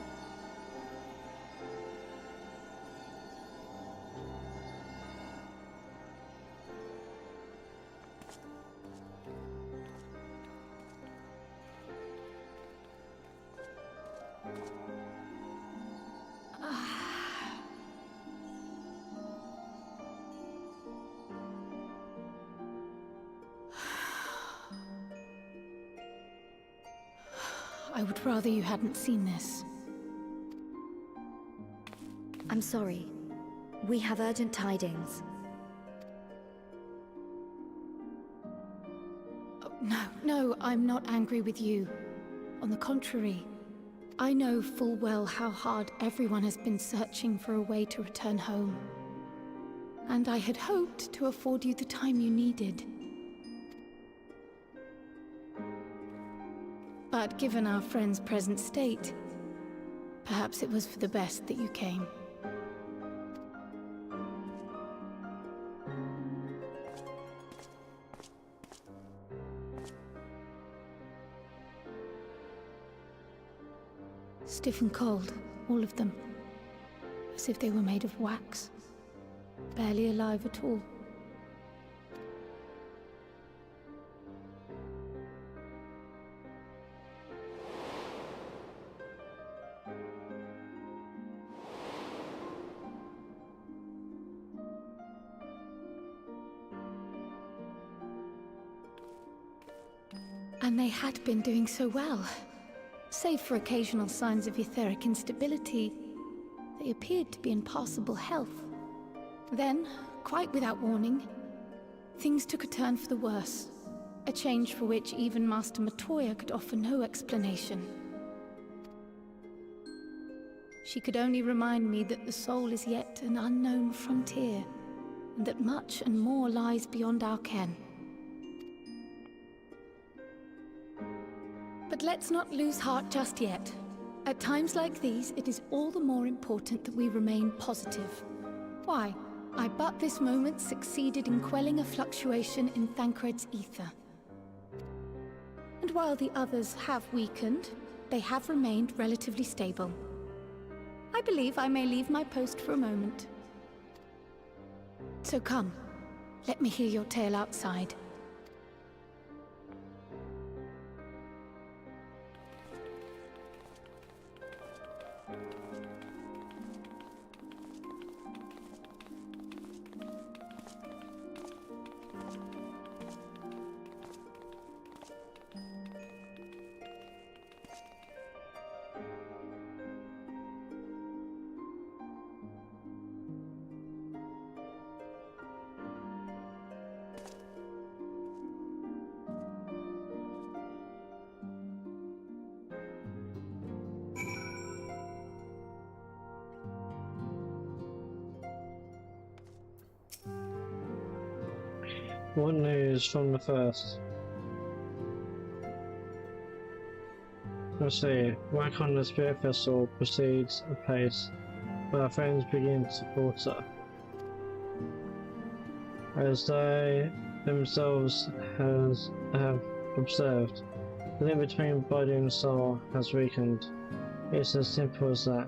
S5: I would rather you hadn't seen this.
S4: I'm sorry. We have urgent tidings.
S5: Oh, no, I'm not angry with you. On the contrary, I know full well how hard everyone has been searching for a way to return home. And I had hoped to afford you the time you needed. But given our friend's present state, perhaps it was for the best that you came. Stiff and cold, all of them. As if they were made of wax. Barely alive at all. And they had been doing so well. Save for occasional signs of etheric instability, they appeared to be in passable health. Then, quite without warning, things took a turn for the worse. A change for which even Master Matoya could offer no explanation. She could only remind me that the soul is yet an unknown frontier, and that much and more lies beyond our ken. But let's not lose heart just yet. At times like these, it is all the more important that we remain positive. Why? I but this moment succeeded in quelling a fluctuation in Thancred's ether. And while the others have weakened, they have remained relatively stable. I believe I may leave my post for a moment. So come, let me hear your tale outside.
S1: What news from the first? Let's see. Work on the spirit vessel proceeds apace, but our friends begin to falter. As they themselves have observed, the link between body and soul has weakened. It's as simple as that.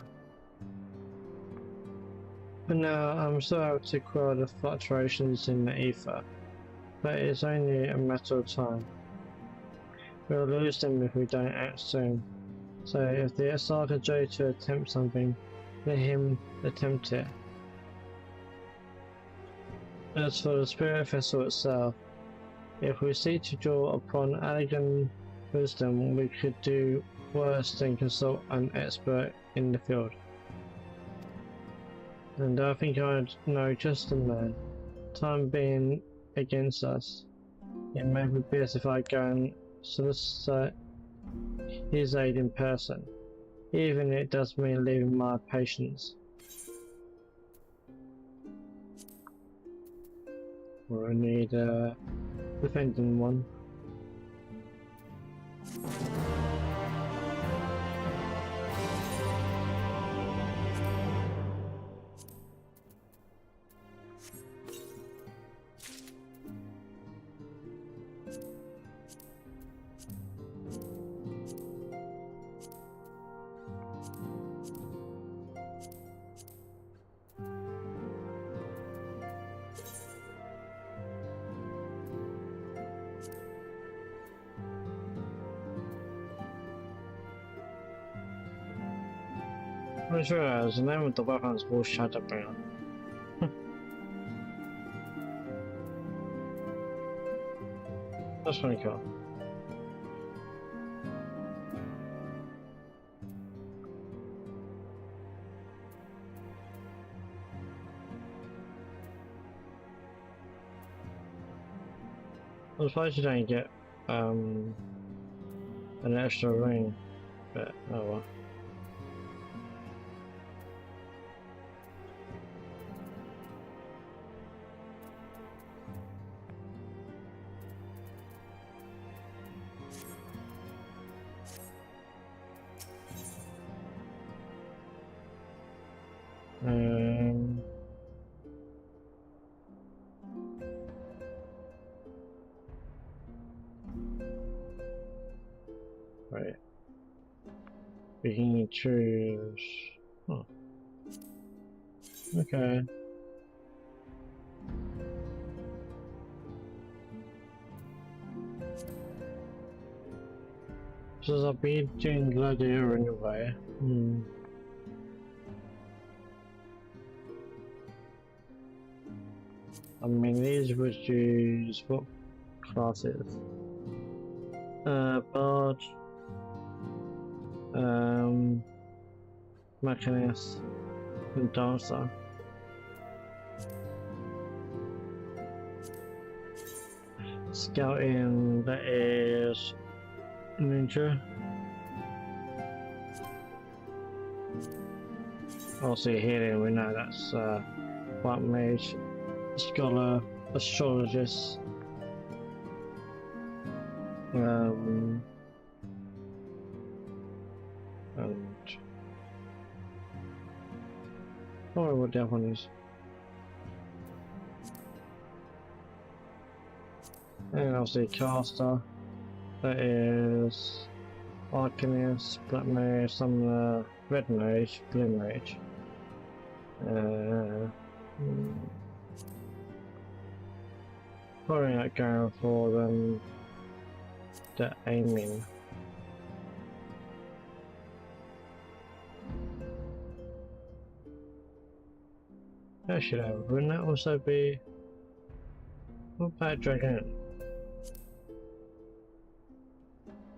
S1: For now, I'm still able to quell the fluctuations in the ether, but it's only a matter of time. We'll lose them if we don't act soon. So if the SR can dare to attempt something, let him attempt it. As for the spirit vessel itself, if we seek to draw upon elegant wisdom, we could do worse than consult an expert in the field. And I think I'd know just the man. Time being against us, it may be best if I go and solicit his aid in person, even if it does mean leaving my patients. Or I need a defending one. I'm sure the name of the weapons was Shadowbringer. That's pretty cool. I suppose you don't get an extra ring, but oh well. Right. We can choose. Huh. Okay. So I'll be doing Gladiator anyway. I mean, these would use what classes? Bard, Machinist, and Dancer. Scouting, that is Ninja. Also healing, we know that's White Mage, Scholar, Astrologist, and oh, what the other one is. And obviously Caster, that is Arcanist, Black Mage, Summoner, Red Mage, Blue Mage. Probably not going for them, the aiming. Actually, wouldn't that also be... What about Dragon?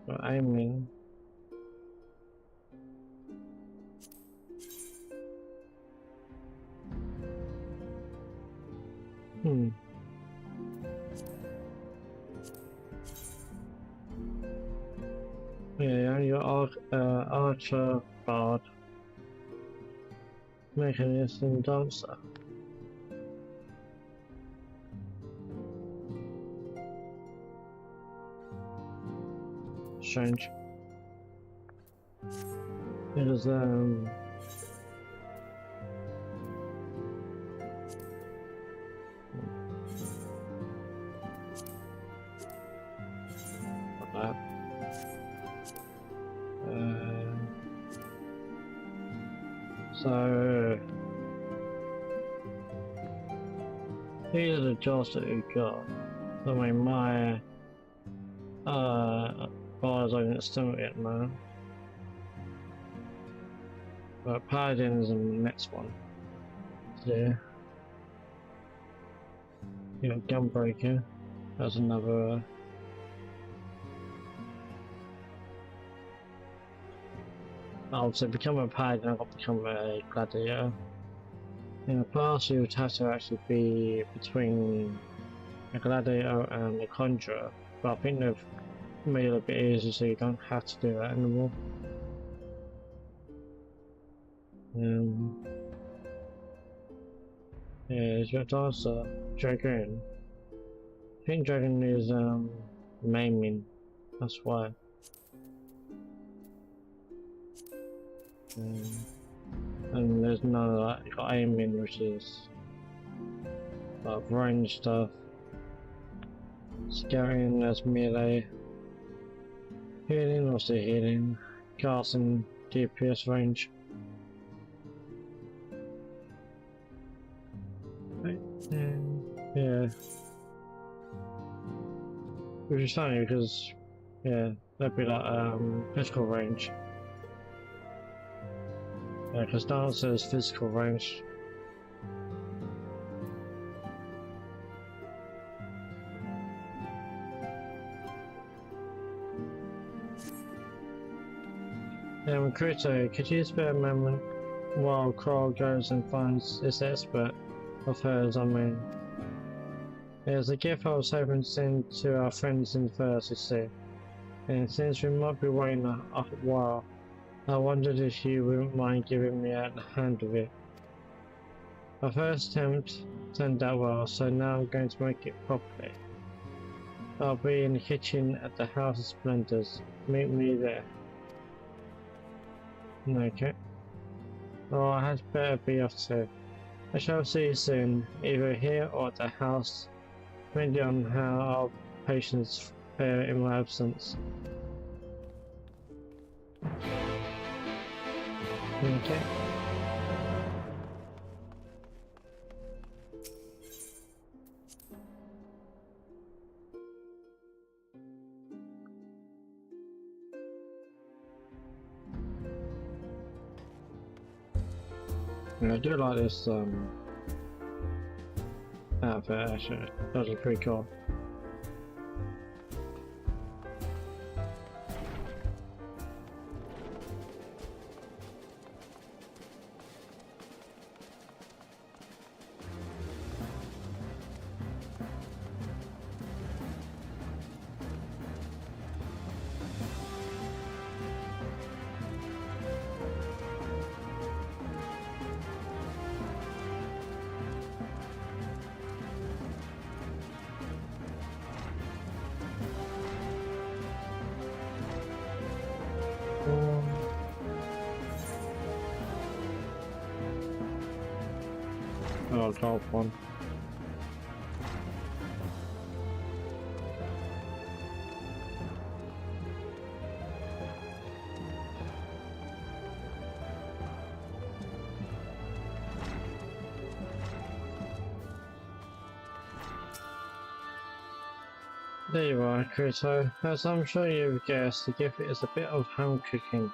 S1: But aiming... Yeah, and your Archer, Bard, Mechanist and Dancer. strange. Because like that. So these are the jobs that we've got. I mean, my bars are in stomach at the moment, but Paladin is in the next one. So you got Gunbreaker. That's another. To become a Paladin, I've got to become a Gladiator. In the past, you would have to actually be between a Gladiator and a Conjurer, but I think they've made it a bit easier so you don't have to do that anymore. Yeah, you've got Dancer, Dragoon. I think Dragoon is maiming, that's why. And there's none of that. You got aiming, which is like range stuff. Scouting, that's melee. Healing, also healing. Casting, DPS range. Yeah. Which is funny because, yeah, that'd be like physical range. Yeah, because Dancer is physical range. Recruiter, could you spare a moment while Carl goes and finds this expert of hers, I mean? There's a gift I was hoping to send to our friends in first, you see. And since we might be waiting a while, I wondered if you wouldn't mind giving me a hand with it. My first attempt turned out well, so now I'm going to make it properly. I'll be in the kitchen at the House of Splendors. Meet me there. Okay. Oh, I had better be off too. I shall see you soon, either here or at the house, depending on how our patients fare in my absence. Okay. I do like this outfit actually. That was pretty cool. Oh, golf one. There you are, Kirito. As I'm sure you've guessed, the gift is a bit of home cooking.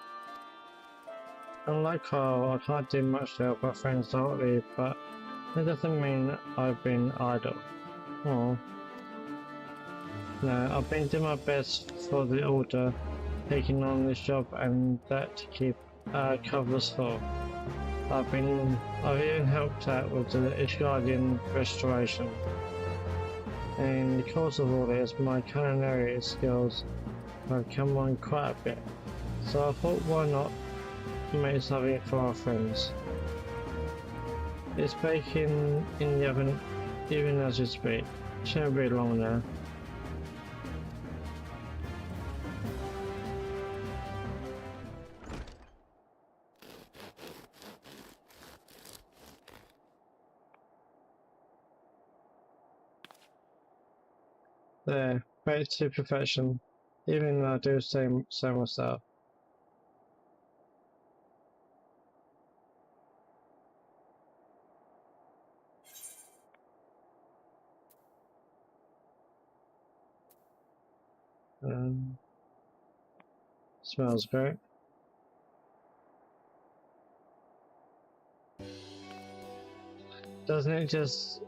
S1: Unlike Carl, I can't do much to help our friends directly, but that doesn't mean I've been idle. Oh. No, I've been doing my best for the Order, taking on this job and that to keep covers full. I've even helped out with the Ishgardian restoration. In the course of all this, my culinary skills have come on quite a bit, so I thought why not make something for our friends. It's baking in the oven even as we speak. Shouldn't be long now. There, back to perfection. Even I do say so myself. Smells great. Doesn't it just...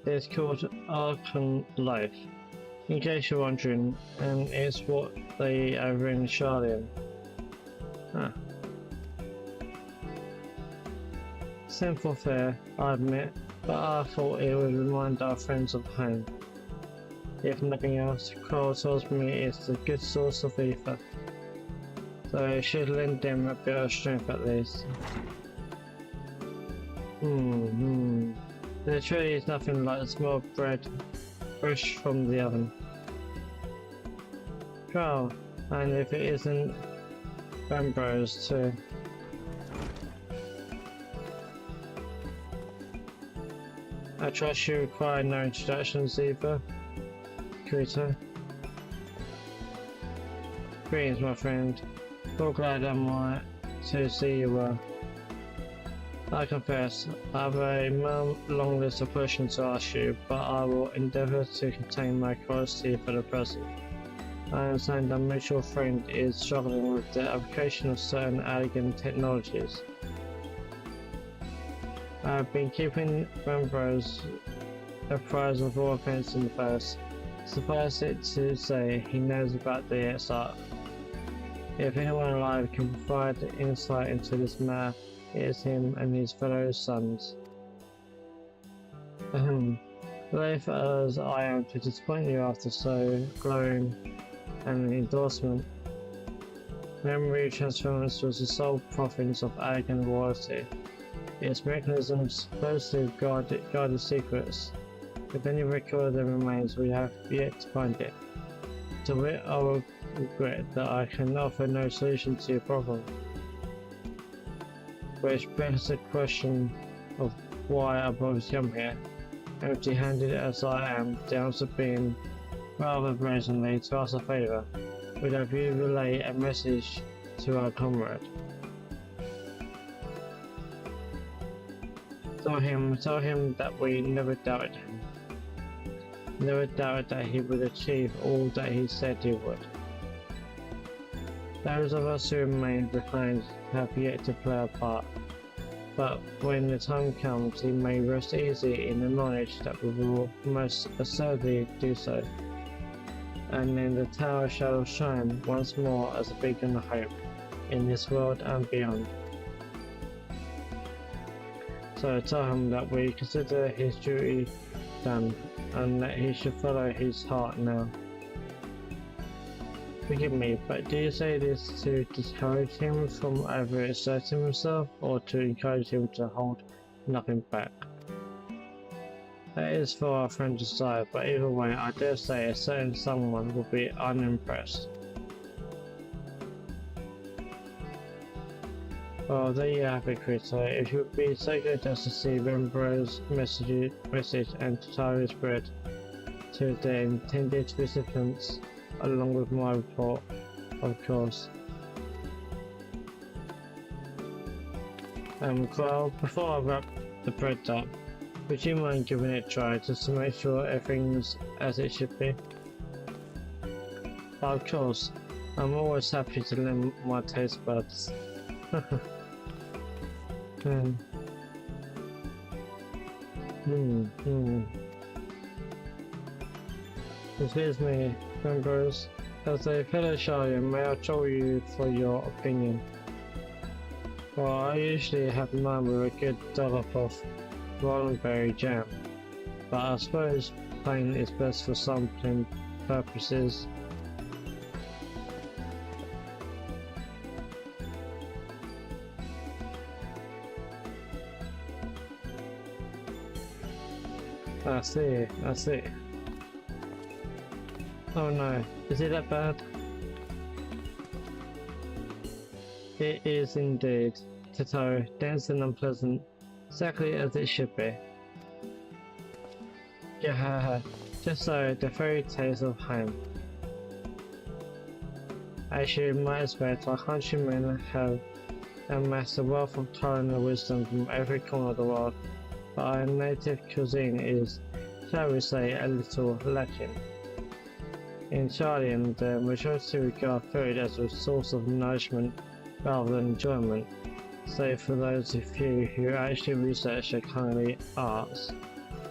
S1: It's called Archon Life, in case you're wondering, and it's what they over in Charlian. Huh. Simple fare, I admit, but I thought it would remind our friends of home. If nothing else, Coral tells me it's a good source of ether, so it should lend them a bit of strength at least. There truly is nothing like the smell of bread fresh from the oven. Coral, and if it isn't Bambros too. I trust you require no introductions either, Kurita. Greetings, my friend. So glad I'm to see you well. I confess, I have a long list of questions to ask you, but I will endeavour to contain my curiosity for the present. I understand our mutual friend is struggling with the application of certain alien technologies. I have been keeping Bambros apprised of all events in the past. Suffice it to say, he knows about the XR. If anyone alive can provide insight into this matter, it is him and his fellow sons. Brave as I am to disappoint you after so glowing an endorsement, memory transference was the sole province of alien royalty. Its mechanisms closely guarded secrets. If any record of them remains, we have yet to find it. To wit, I will regret that I can offer no solution to your problem. Which begs the question of why I bothered to come here. Empty-handed as I am, the answer being rather brazenly to ask a favour. Would have you relay a message to our comrade? Tell him that we never doubted him. Never doubted that he would achieve all that he said he would. Those of us who remain behind have yet to play our part, but when the time comes, he may rest easy in the knowledge that we will most assuredly do so, and then the tower shall shine once more as a beacon of hope in this world and beyond. So tell him that we consider his duty done, and that he should follow his heart now. Forgive me, but do you say this to discourage him from either asserting himself, or to encourage him to hold nothing back? That is for our friend to decide, but either way, I dare say a certain someone will be unimpressed. Well, there you have it, Krito. If you would be so good as to see Rembrandt's message and to tie his bread to the intended recipients, along with my report, of course. Carl, before I wrap the bread up, would you mind giving it a try just to make sure everything's as it should be? Of course, I'm always happy to lend my taste buds. Excuse me, members. As a fellow Sharian, may I trouble you for your opinion? Well, I usually have mine with a good dollop of rollenberry jam, but I suppose plain is best for sampling purposes. I see. Oh no, is it that bad? It is indeed. Tato, dense and unpleasant, exactly as it should be. Yeah, just so the fairy tales of home. As you might expect, our countrymen have amassed a wealth of culinary wisdom from every corner of the world, but our native cuisine is, shall we say, a little lacking. In Charlian, the majority regard food as a source of nourishment rather than enjoyment, save for those few who actually research the culinary arts.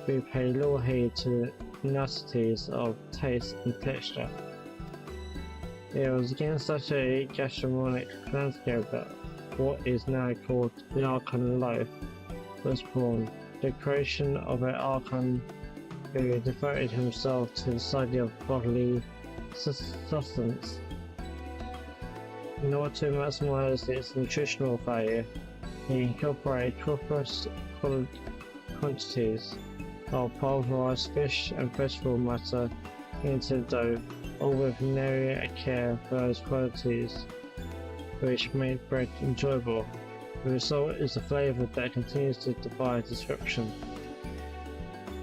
S1: We pay little heed to niceties of taste and texture. It was against such a gastronomic landscape that what is now called the Archon Loaf was born, the creation of an Archon who devoted himself to the study of bodily sustenance. In order to maximize its nutritional value, he incorporated copious quantities of pulverized fish and vegetable matter into the dough, all with nary a care for those qualities which make bread enjoyable. The result is a flavour that continues to defy description.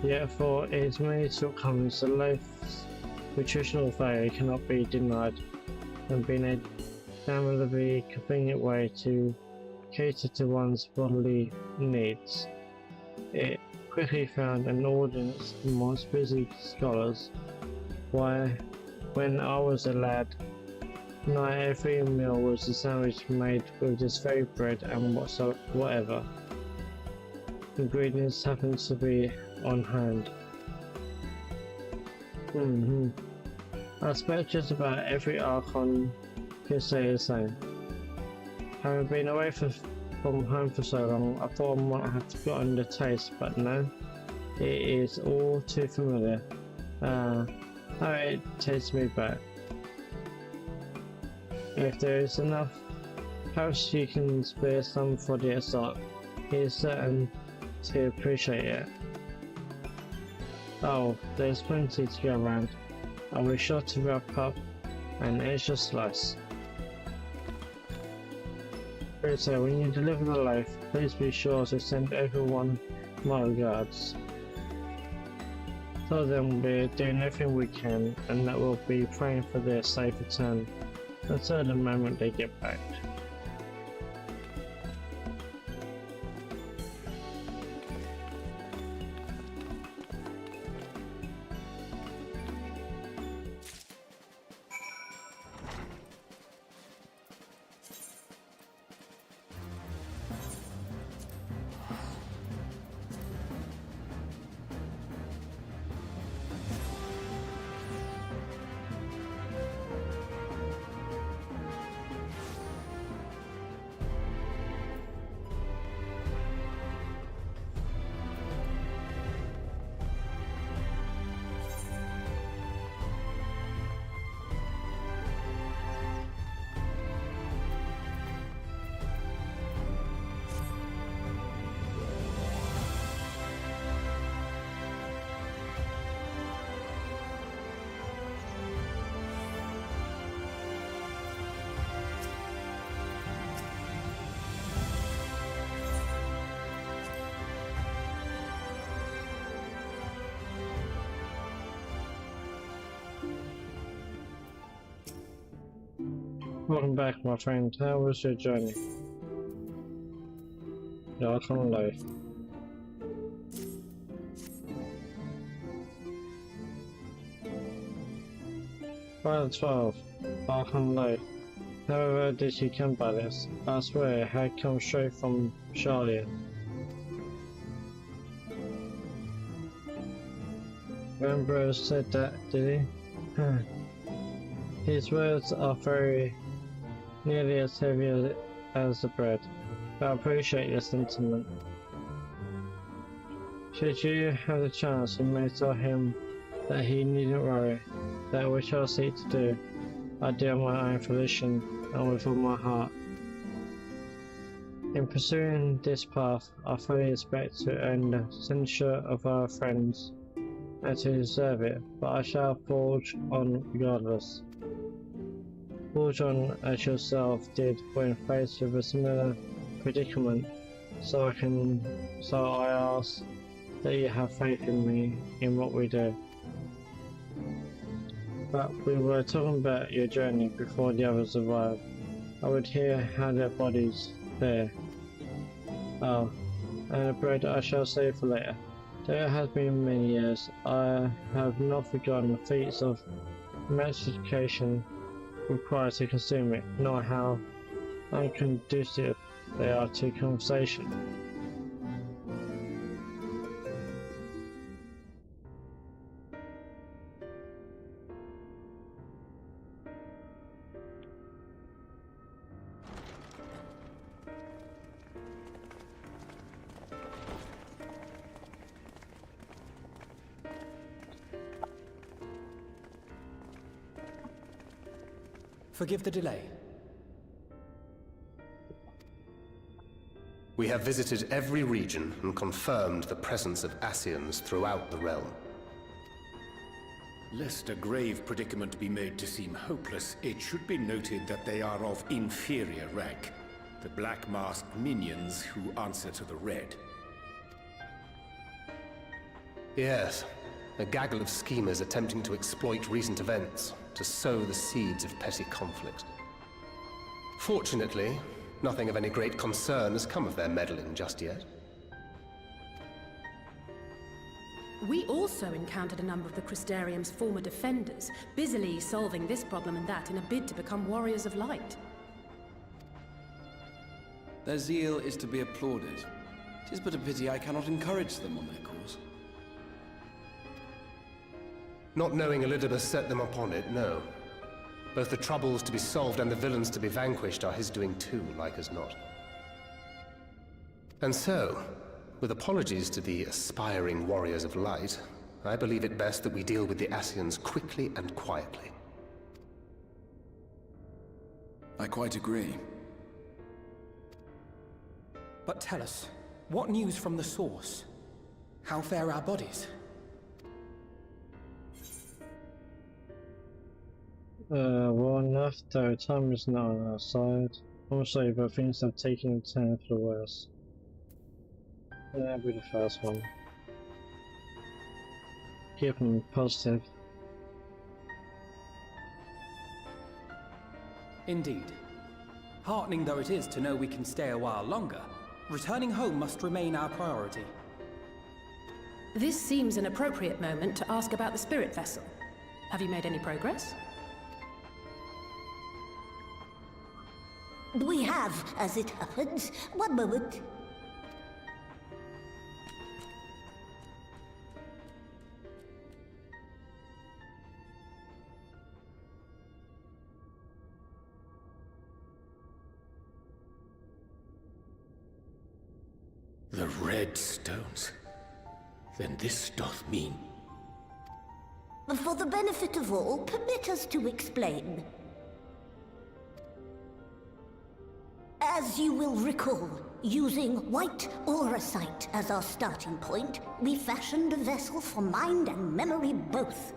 S1: Yet for its many shortcomings, the loaf's nutritional value cannot be denied, and being a damnably convenient way to cater to one's bodily needs. It quickly found an audience amongst busy scholars. Why, when I was a lad, not every meal was a sandwich made with this very bread and whatever ingredients happened to be on hand. I expect just about every Archon could say the same. Having been away from home for so long, I thought I might have forgotten the taste, but no, it is all too familiar. How it takes me back. If there is enough, perhaps you can spare some for the assault. He is certain to appreciate it. Oh, there's plenty to go around. I'll be sure to wrap up an extra slice. So when you deliver the loaf, please be sure to send everyone my regards. Tell them we're doing everything we can and that we'll be praying for their safe return until the moment they get back. Welcome back, my friend. How was your journey? Yeah, I can't lie. File 12. I can't lie. However did you come by this? I swear it had come straight from Charlian. Ambrose said that, did he? His words are very nearly as heavy as the bread, but I appreciate your sentiment. Should you have the chance, you may tell him that he needn't worry, that which I seek to do, I do on my own volition and with all my heart. In pursuing this path, I fully expect to earn the censure of our friends and to deserve it, but I shall forge on regardless. Forge on as yourself did when faced with a similar predicament, so I ask that you have faith in me in what we do. But we were talking about your journey before the others arrived. I would hear how their bodies fare. Oh, and a bread I shall save for later. Though it has been many years, I have not forgotten the feats of mastication required to consume it, nor how unconducive they are to conversation.
S6: Forgive the delay.
S7: We have visited every region and confirmed the presence of Ascians throughout the realm.
S2: Lest a grave predicament be made to seem hopeless, it should be noted that they are of inferior rank. The black-masked minions who answer to the red.
S7: Yes, a gaggle of schemers attempting to exploit recent events to sow the seeds of petty conflict. Fortunately, nothing of any great concern has come of their meddling just yet.
S8: We also encountered a number of the Crystarium's former defenders, busily solving this problem and that in a bid to become warriors of light.
S3: Their zeal is to be applauded. 'Tis but a pity I cannot encourage them on their cause.
S7: Not knowing Elidibus set them upon it, no. Both the troubles to be solved and the villains to be vanquished are his doing too, like as not. And so, with apologies to the aspiring warriors of light, I believe it best that we deal with the Ascians quickly and quietly.
S3: I quite agree.
S6: But tell us, what news from the source? How fare our bodies?
S1: Well enough, though time is not on our side. I'm sorry, but things have taken a turn for the worse. That'll be the first one. Keep them positive.
S6: Indeed. Heartening though it is to know we can stay a while longer, returning home must remain our priority.
S8: This seems an appropriate moment to ask about the spirit vessel. Have you made any progress?
S9: We have, as it happens. One moment.
S2: The red stones. Then this doth mean...
S9: For the benefit of all, permit us to explain. As you will recall, using white auracite as our starting point, we fashioned a vessel for mind and memory both.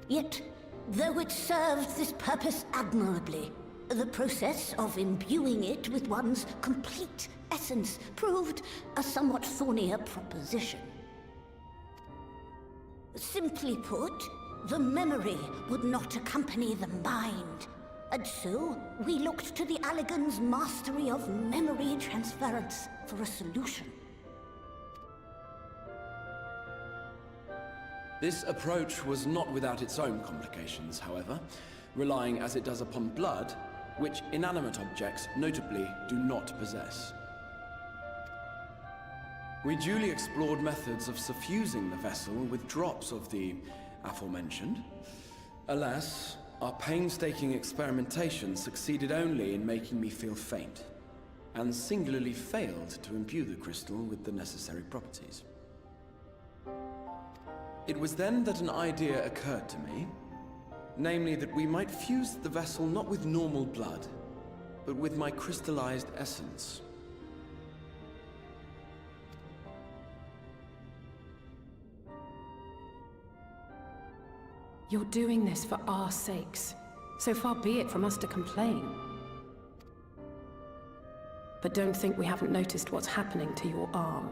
S9: Yet, though it served this purpose admirably, the process of imbuing it with one's complete essence proved a somewhat thornier proposition. Simply put, the memory would not accompany the mind. And so, we looked to the Allegan's mastery of memory transference for a solution.
S3: This approach was not without its own complications, however, relying as it does upon blood, which inanimate objects notably do not possess. We duly explored methods of suffusing the vessel with drops of the aforementioned. Alas, our painstaking experimentation succeeded only in making me feel faint, and singularly failed to imbue the crystal with the necessary properties. It was then that an idea occurred to me, namely that we might fuse the vessel not with normal blood, but with my crystallized essence.
S8: You're doing this for our sakes. So far be it from us to complain. But don't think we haven't noticed what's happening to your arm.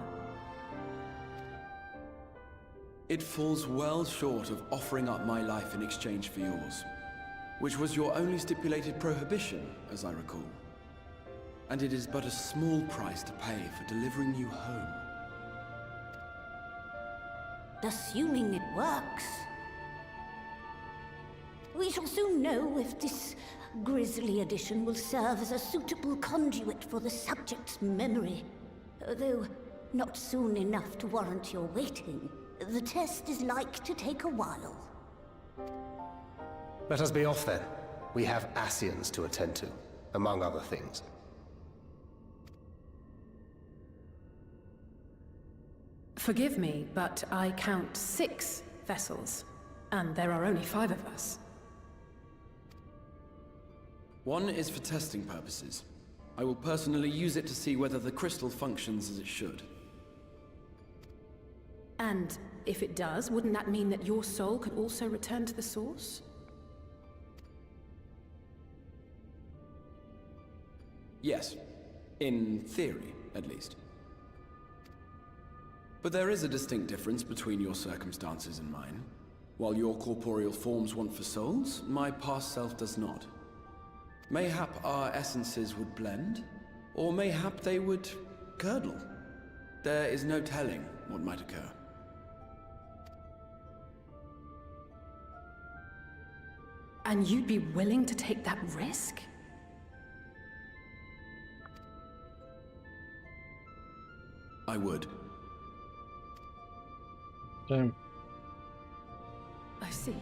S3: It falls well short of offering up my life in exchange for yours, which was your only stipulated prohibition, as I recall. And it is but a small price to pay for delivering you home.
S9: Assuming it works. We shall soon know if this grisly addition will serve as a suitable conduit for the subject's memory. Though not soon enough to warrant your waiting. The test is like to take a while.
S7: Let us be off then. We have Ascians to attend to, among other things.
S8: Forgive me, but I count 6 vessels, and there are only 5 of us.
S3: One is for testing purposes. I will personally use it to see whether the crystal functions as it should.
S8: And if it does, wouldn't that mean that your soul could also return to the source?
S3: Yes. In theory, at least. But there is a distinct difference between your circumstances and mine. While your corporeal forms want for souls, my past self does not. Mayhap our essences would blend, or mayhap they would curdle. There is no telling what might occur.
S8: And you'd be willing to take that risk?
S3: I would.
S1: Damn.
S8: I see.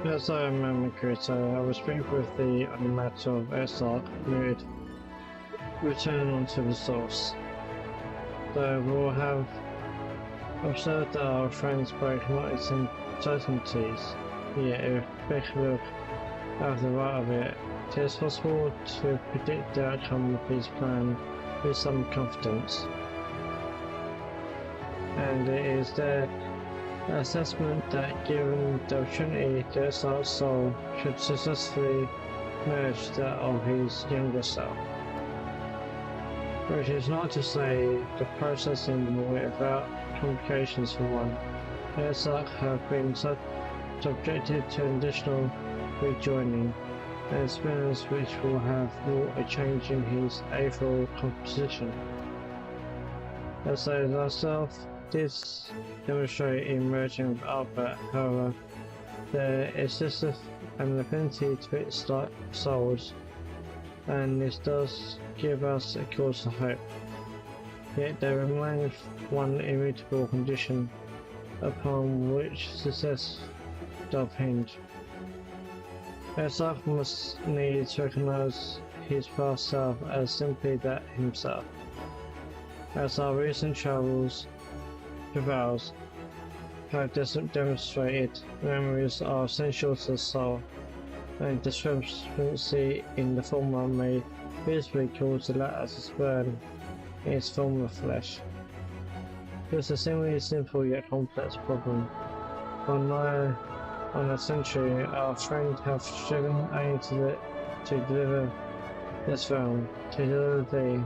S1: As I remember correctly, I will speak with the matter of Esark mood, return onto the source. Though we'll have observed that our friends break not its uncertainties, yet if Beck look have the right of it, it is possible to predict the outcome of his plan with some confidence. And it is their assessment that given the opportunity, the Esark's soul should successfully merge that of his younger self. Which is not to say the processing will without complications for one. The Esark have been subjected to additional rejoining, and experience which will have wrought a change in his aetherial composition. As I myself did demonstrate in merging with Albert, however, there exists an affinity to its souls and this does give us a cause for hope. Yet there remains one immutable condition upon which success doth hinge. Ersark must needs recognise his past self as simply that himself. As our recent travails have demonstrated, memories are essential to the soul, and discrepancy in the former may visibly cause the latter to spurn its former flesh. It's a seemingly simple yet complex problem. For nigh on a century, our friend hath striven only to deliver this realm, to deliver thee,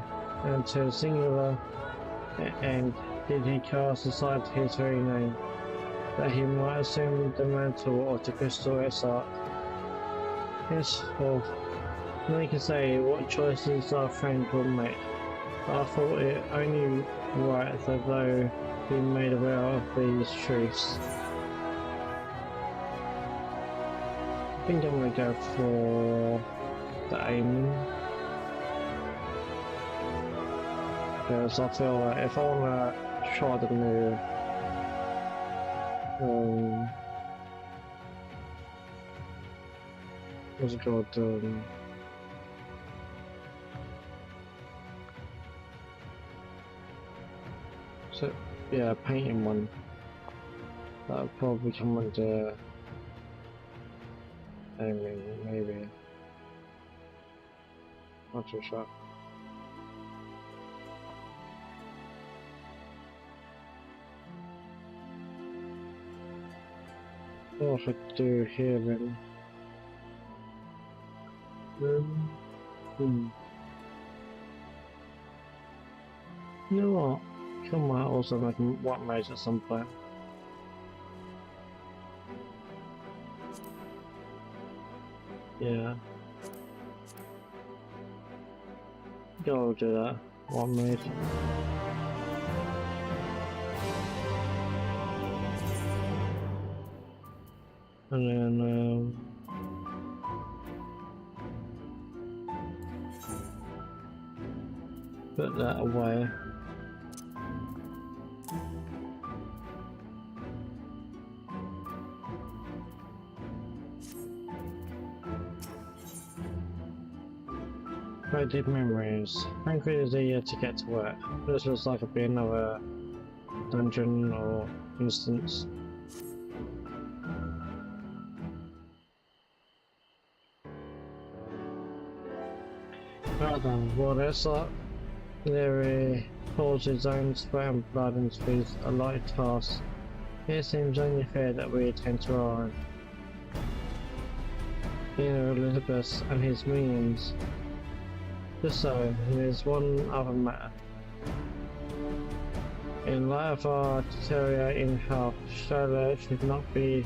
S1: and to a singular end did he cast aside his very name, that he might assume the mantle of the crystal Ersark. Henceforth, none can say what choices our friend will make. I thought it only right that though be made aware of these truths. I think I'm gonna go for the aiming, because I feel like if I wanna try the new what's it called, so yeah, painting one, that would probably come under aiming, maybe, not too sure. What I could do here then? You know what? Come on, also make what mage at some point. Yeah. Go do that. One mage. And then put that away. Very deep memories. Frankly, it's easier to get to work. This looks like it'd be another dungeon or instance. Right then, well that's like Larry pours his own sweat and blood into his a light task. It seems only fair that we attend to our own. Elizabeth and his minions. Just so, there's one other matter. In light of our deteriorating health, Charlotte should not be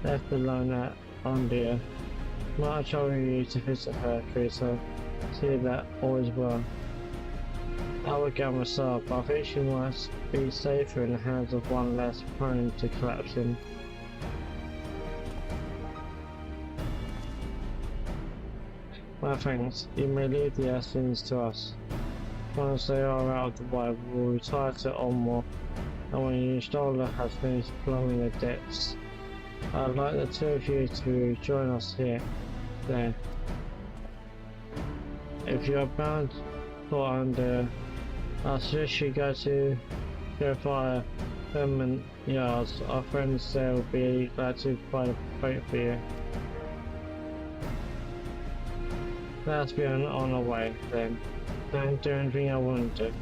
S1: left alone at Ondia. Might I trouble you to visit her, Teresa? See that all is well. I would go myself, but I think she must be safer in the hands of one less prone to collapsing. My thanks. You may leave the Assassins to us. Once they are out of the way, we will retire to Olmor, and when your installer has finished plumbing the depths, I'd like the two of you to join us here, there. If you are bound for under, I suggest you go via Permanent Yards. Our friends there will be glad to provide a boat for you. Let's be on our way then. Don't do anything I wouldn't do.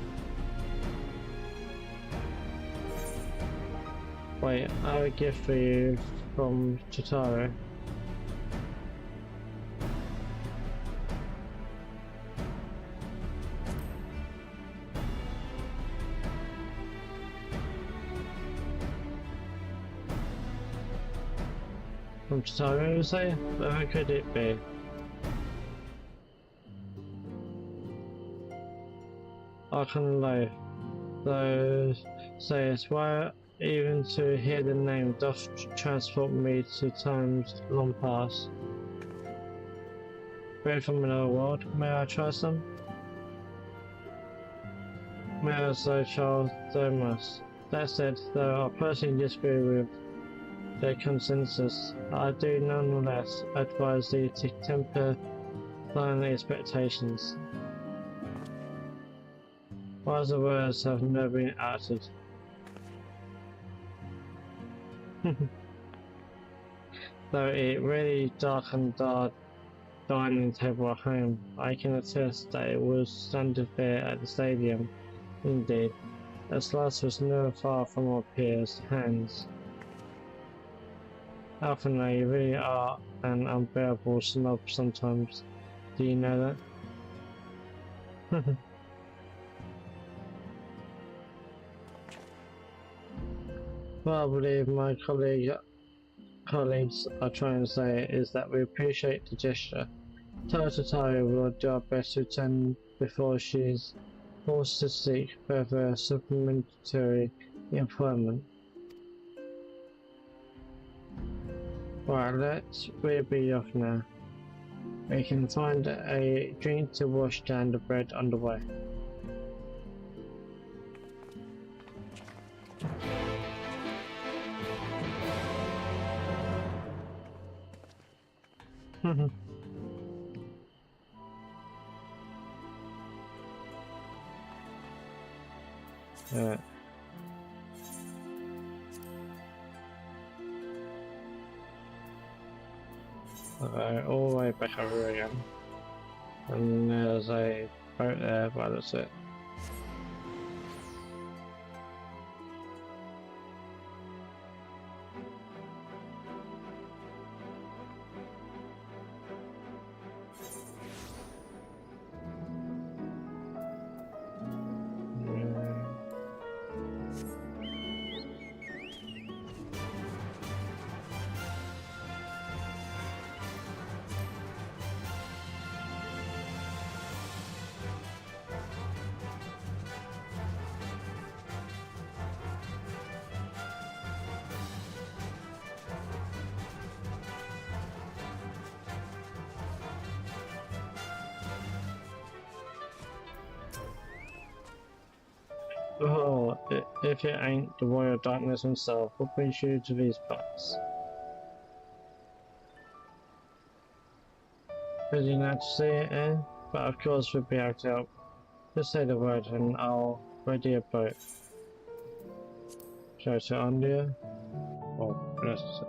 S1: Wait, I have a gift for you from Chitaro. From Chitaro, you say? Where could it be? I can lie, though say it's why even to hear the name doth transport me to times long past. Bread from another world. May I try some? May I say Charles Thomas. That said, though I personally disagree with the consensus, I do nonetheless advise you to temper fine expectations. Wiser words have never been uttered. Though it really darkened our dining table at home, I can attest that it was standard fare at the stadium. Indeed, a slice was never far from our peers' hands. Alphina, you really are an unbearable snob sometimes. Do you know that? What I believe my colleagues are trying to say is that we appreciate the gesture. Tayo will do our best to attend before she's forced to seek further supplementary employment. Right, let's really be off now. We can find a drink to wash down the bread on the way. Alright. Alright, all the way back over again. And there's a boat there, but that's it. Oh, if it ain't the Royal Darkness himself, what brings you to these parts? Pretty not to see it, eh? But of course we'll be able to help. Just say the word and I'll ready a boat. Show it on you? Oh, that's it.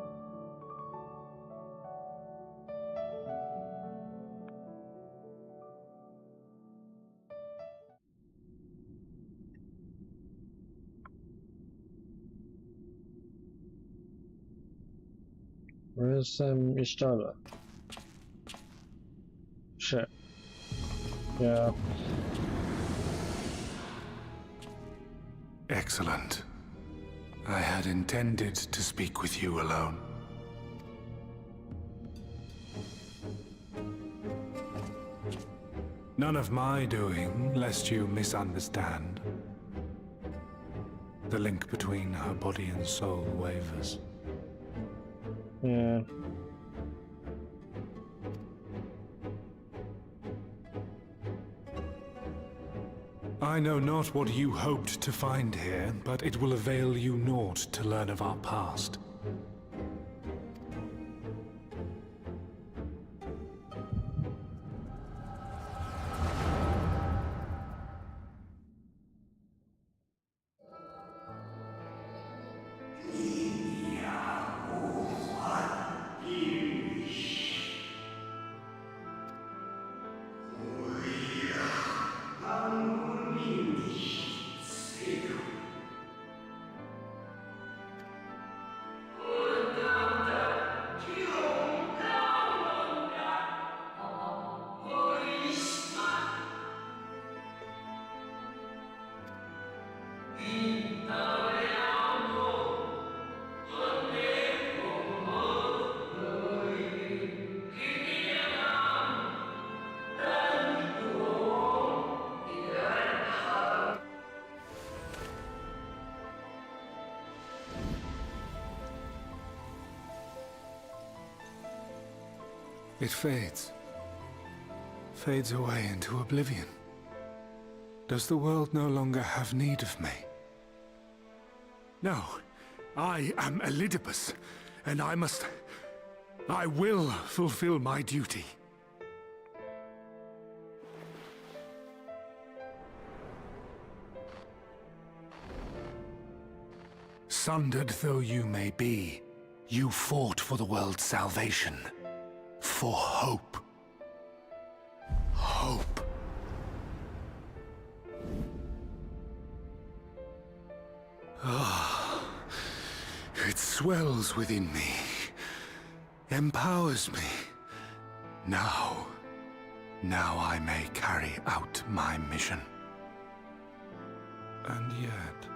S1: Where's Istala? Shit. Yeah.
S2: Excellent. I had intended to speak with you alone. None of my doing, lest you misunderstand. The link between her body and soul wavers.
S1: Yeah.
S2: I know not what you hoped to find here, but it will avail you naught to learn of our past. It fades. fades away into oblivion? Does the world no longer have need of me? No, I am Elidibus, and I will fulfill my duty. Sundered though you may be, you fought for the world's salvation. For hope. Hope. Ah, it swells within me, empowers me. Now I may carry out my mission. And yet,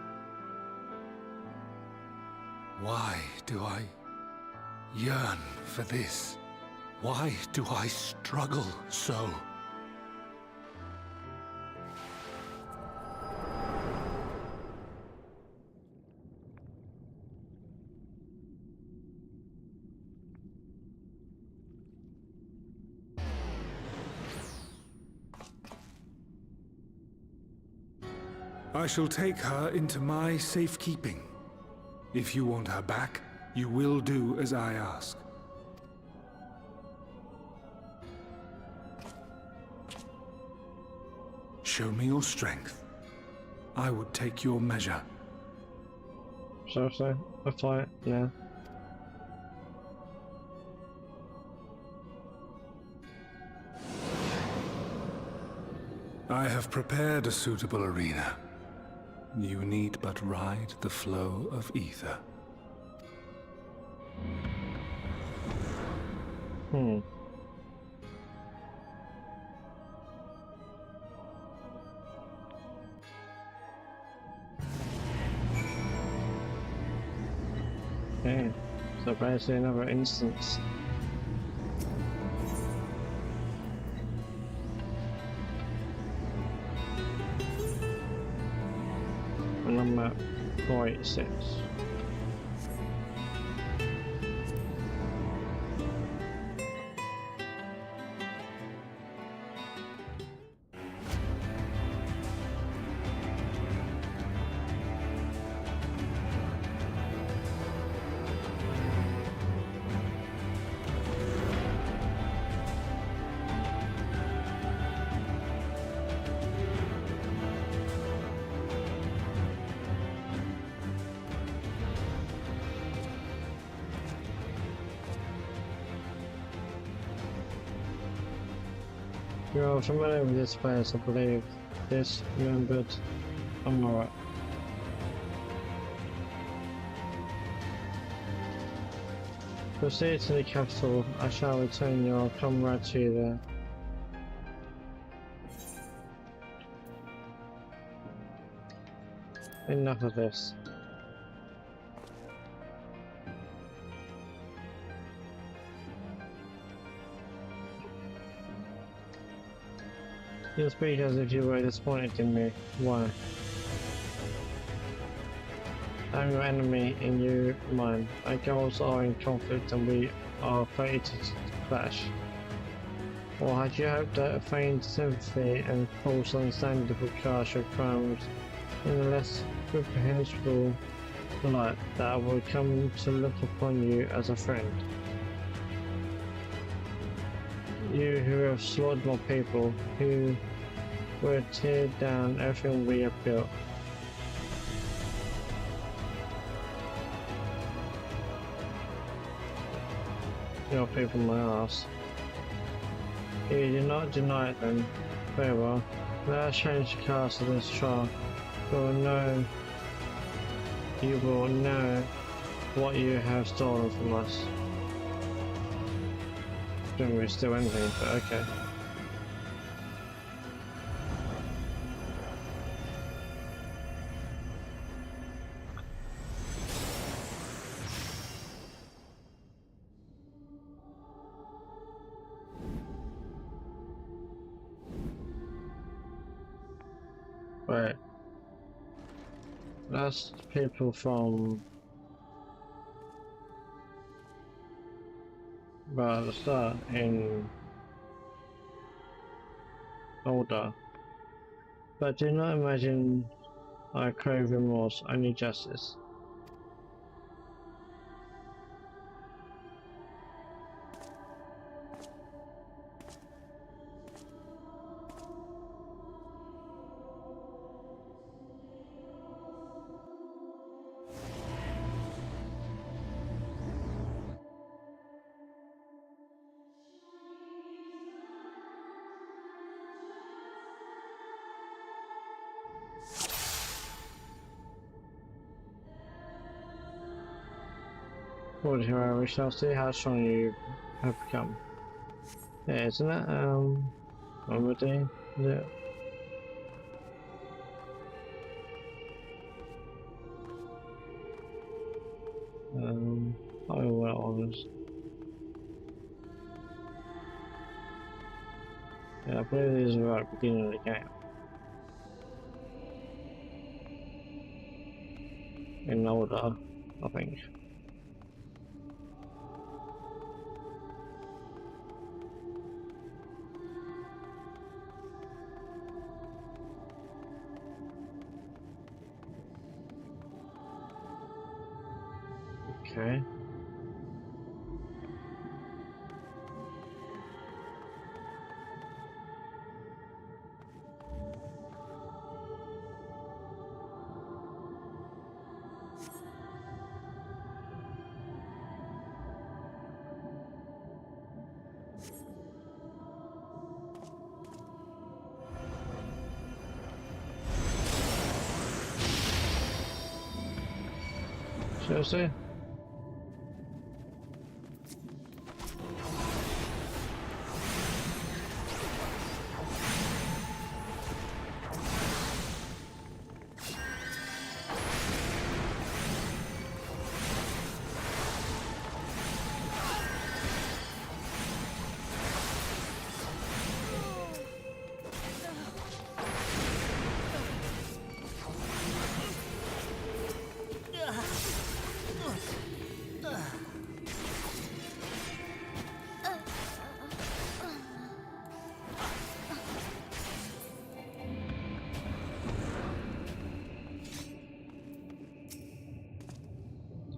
S2: why do I yearn for this? Why do I struggle so? I shall take her into my safekeeping. If you want her back, you will do as I ask. Show me your strength. I would take your measure.
S1: So, a fight, yeah.
S2: I have prepared a suitable arena. You need but ride the flow of ether.
S1: Okay, so basically another instance. And I'm at 486. You're familiar with this place, I believe. This remembered. I'm alright. Proceed to the capital. I shall return your comrade to you there. Enough of this. You speak as if you were disappointed in me. Why? I'm your enemy and you mine. Our goals are in conflict and we are fated to clash. Or had you hoped that a feigned sympathy and false understanding would cast your crimes in a less reprehensible light, that I would come to look upon you as a friend? You who have slaughtered my people, who would tear down everything we have built. Your people my ass. You do not deny it then. Very well. Let us change the cast of this trial. You will know what you have stolen from us. Don't really steal anything, but okay. Right. That's people from right at the start in older. But do not imagine I crave remorse, only justice. Lord Hero, we shall see how strong you have become. Yeah, isn't it? Remedy? Yeah. I will honest. Yeah, I believe this is right at the beginning of the game. In order, I think. Okay. Seriously?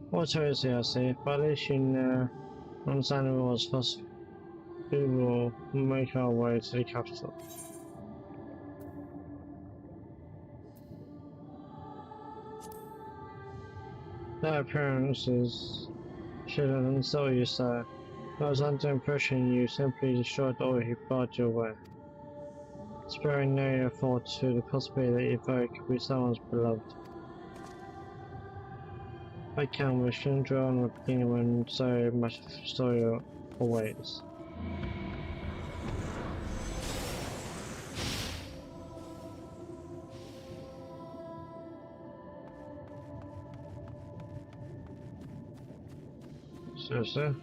S1: What is it I say? But at least you know, understanding what was possible, we will make our way to the capital. Their appearances shouldn't insult you, sir. I was under the impression you simply destroyed all who barred your way, sparing no thought to the possibility that your foe could be someone's beloved. I can, we shouldn't dwell on the beginning when so much of the story awaits. Seriously?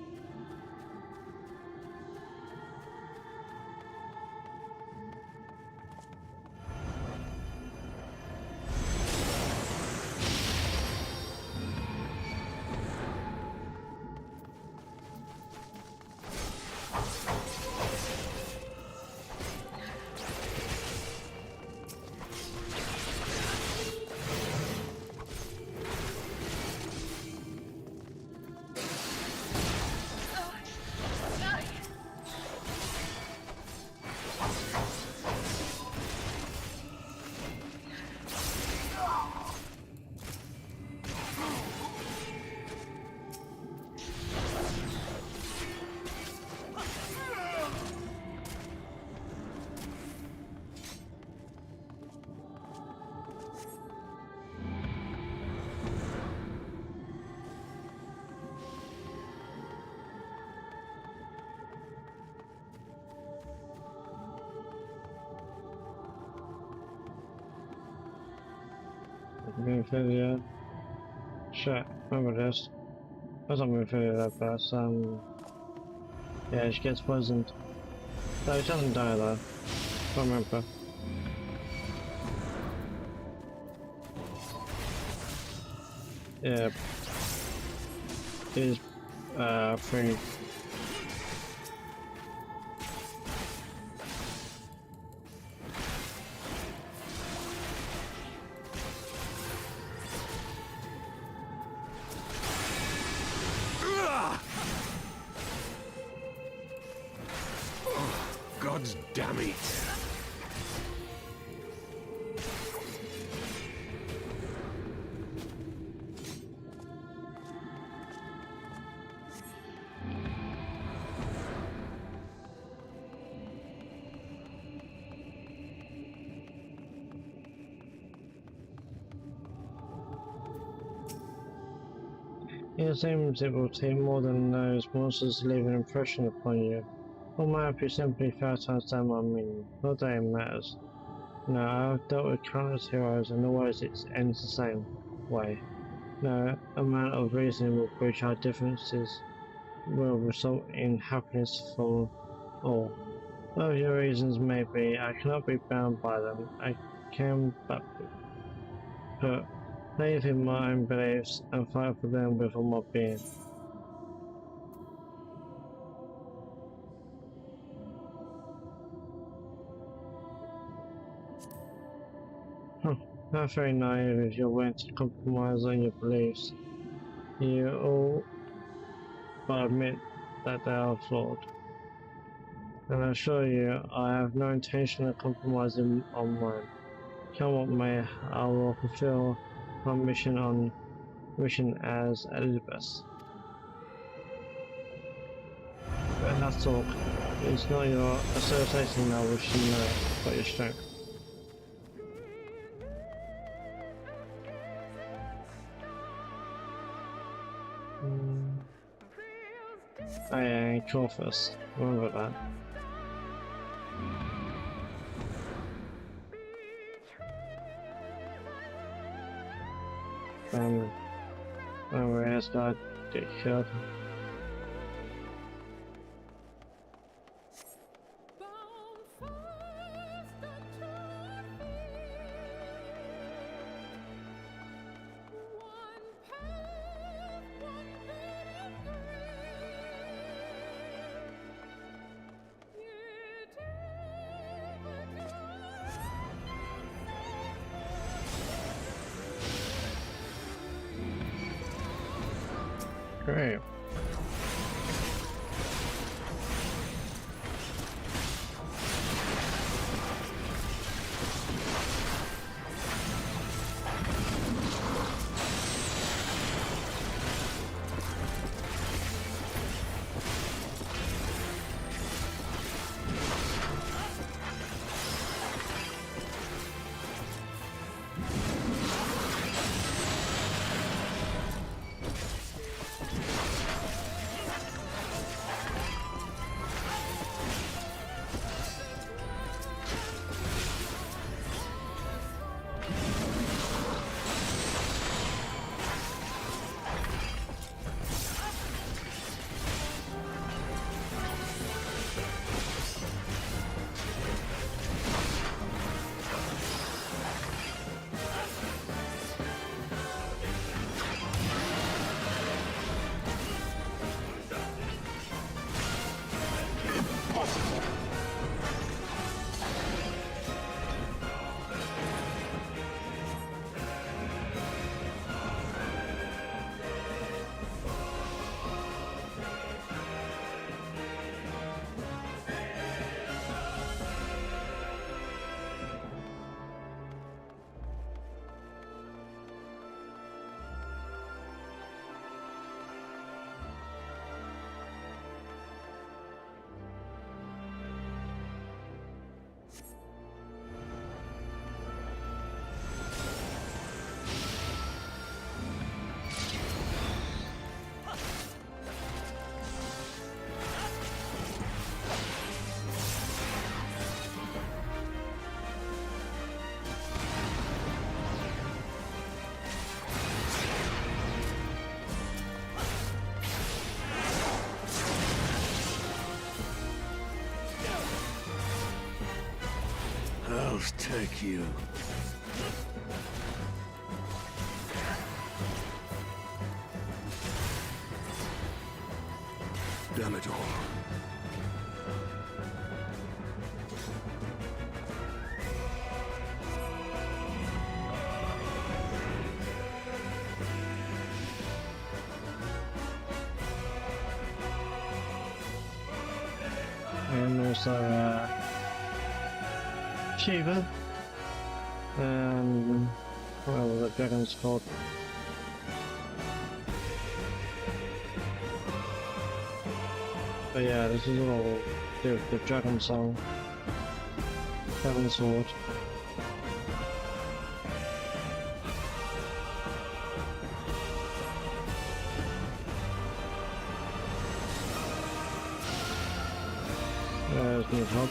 S1: Moving through the shit, remember this. I was not moving through that fast, yeah, she gets poisoned. No, she doesn't die though. I remember. Yeah. Is free.
S2: gods damn it!
S1: It seems it will take more than those monsters to leave an impression upon you. Or might you simply fail to understand my meaning? Not that it matters. No, I've dealt with countless heroes and always it ends the same way. No amount of reasoning will bridge our differences will result in happiness for all. Whatever your reasons may be, I cannot be bound by them. I can but put faith in my own beliefs and fight for them with all my being. Not very naive if you're willing to compromise on your beliefs. You all but admit that they are flawed. And I assure you, I have no intention of compromising on mine. Come what may, I will fulfill my mission as Elizabeth. But enough talk. It's not your association I wish to know, but your strength. Oh yeah, Corvus. Remember that. Whereas God get killed. Great.
S2: I'll take you. Damn it all.
S1: And also, cheaper. Whatever the dragon's called. But yeah, this is all to do with the dragon song. Dragon sword. There's my hub.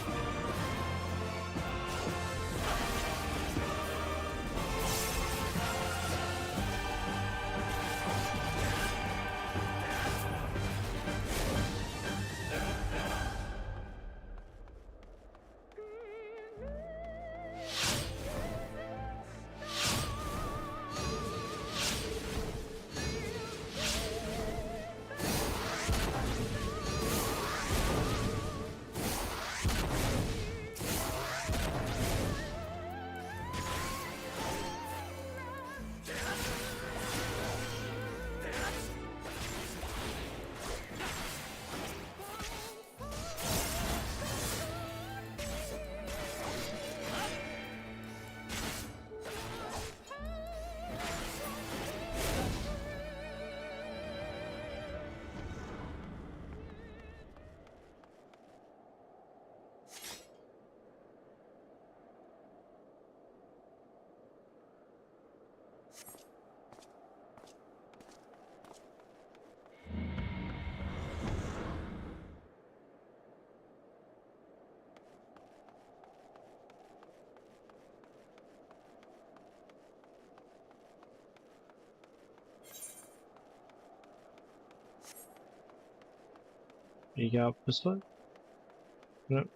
S1: You go up this way? Nope.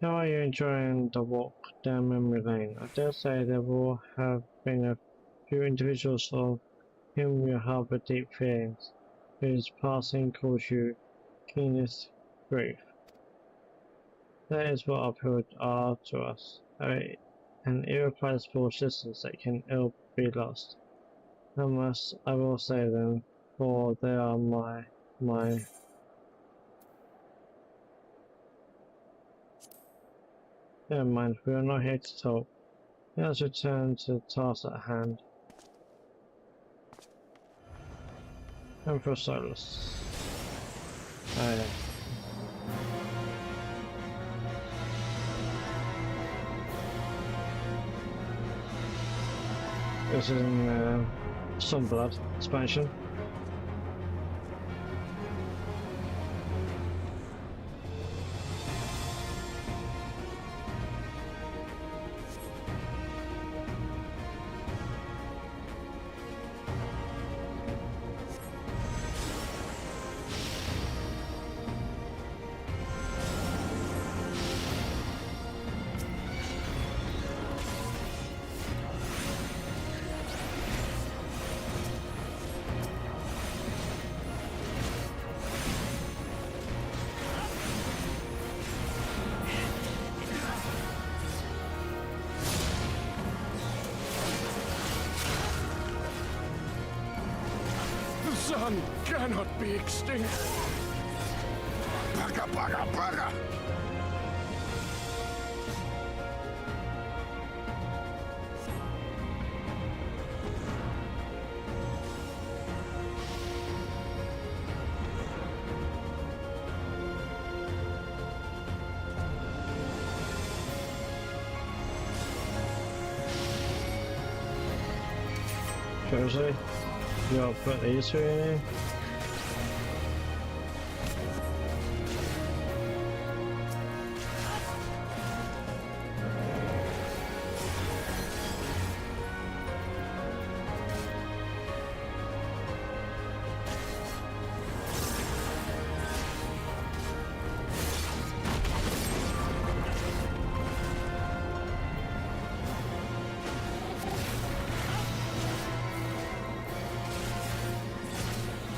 S1: How are you enjoying the walk down memory lane? I dare say there will have been a few individuals of whom you harbour deep feelings, whose passing caused you keenest grief. That is what our people are to us, an irreplaceable existence that can ill be lost. Unless I will say them, for they are my. Never mind, we are not here to talk. Let us return to the task at hand. Emperor Solus. Oh yeah. This is in Sunblood expansion.
S2: The sun cannot be extinct. Bugger, bugger, bugger!
S1: Seriously? You'll put these three in here?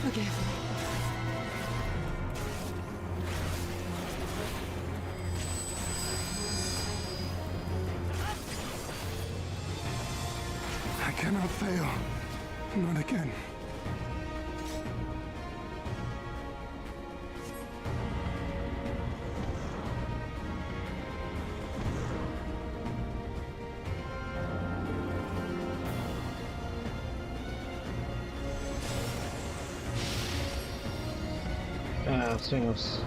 S8: Okay,
S2: cannot fail. Not again.
S1: Singles.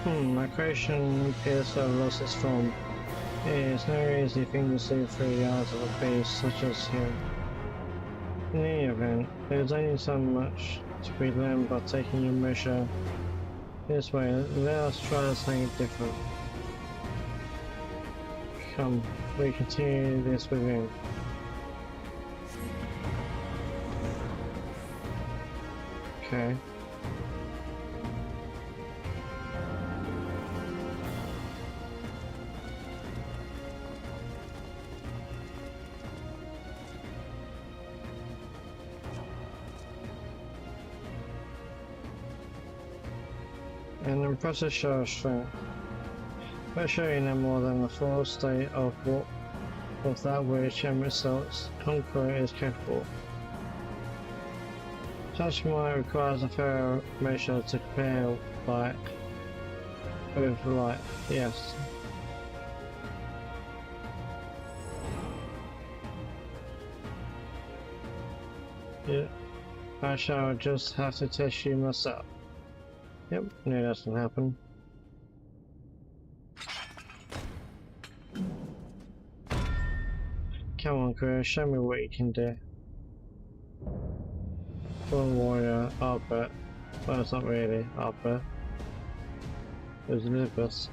S1: My creation appears to have lost its form. It is no easy thing to see through the eyes of a beast such as him. In any event, there is only so much to be learned by taking your measure this way. Let us try something different. Come, we continue this within. Okay. An impressive show of strength, but surely no more than the full state of that which Emerald's conqueror is capable. Such might requires a fair measure to compare light with light, yes. Yeah, I shall just have to test you myself. Yep, no, that's gonna happen. Come on, Chris, show me what you can do. Full warrior, Arbor. Well, it's not really Arbor. It was Elizabeth.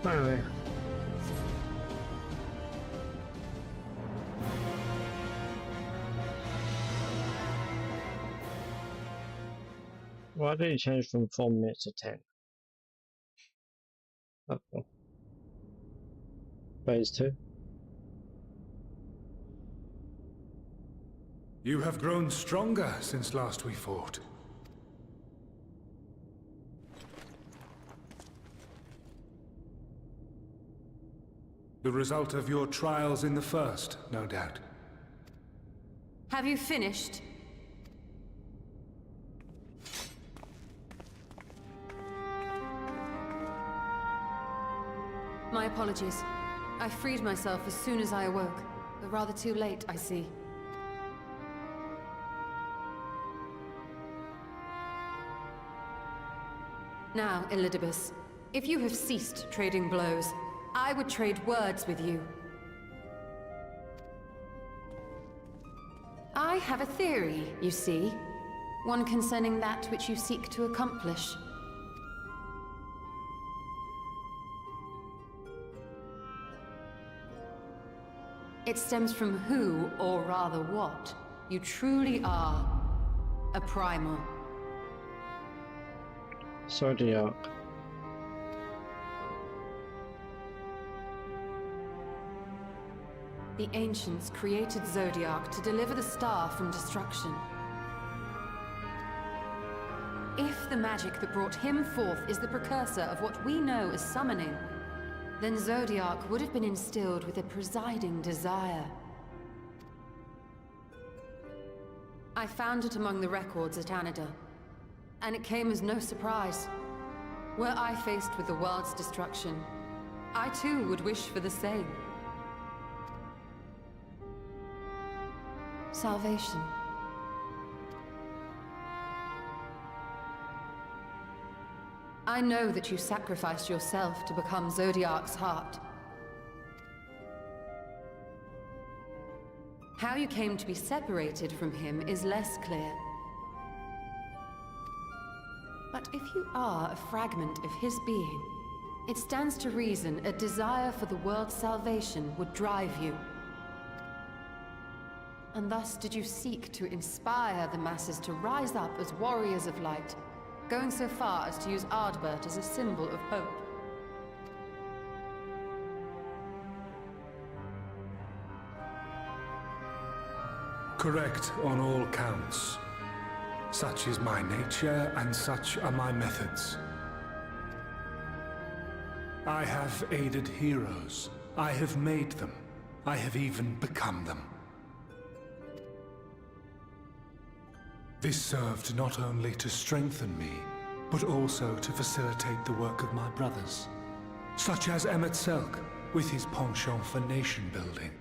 S1: Anyway. Why did it change from 4 minutes to 10? Okay. Phase 2.
S2: You have grown stronger since last we fought. The result of your trials in the first, no doubt.
S8: Have you finished? My apologies. I freed myself as soon as I awoke, but rather too late, I see. Now, Elidibus, if you have ceased trading blows, I would trade words with you. I have a theory, you see. One concerning that which you seek to accomplish. It stems from who, or rather what, you truly are. A primal.
S1: Zodiac.
S8: The ancients created Zodiac to deliver the star from destruction. If the magic that brought him forth is the precursor of what we know as summoning, then Zodiac would have been instilled with a presiding desire. I found it among the records at Anida, and it came as no surprise. Were I faced with the world's destruction, I too would wish for the same. Salvation. I know that you sacrificed yourself to become Zodiac's heart. How you came to be separated from him is less clear. But if you are a fragment of his being, it stands to reason a desire for the world's salvation would drive you. And thus did you seek to inspire the masses to rise up as warriors of light, going so far as to use Ardbert as a symbol of hope.
S2: Correct on all counts. Such is my nature, and such are my methods. I have aided heroes. I have made them. I have even become them. This served not only to strengthen me, but also to facilitate the work of my brothers, such as Emmett Selk, with his penchant for nation building.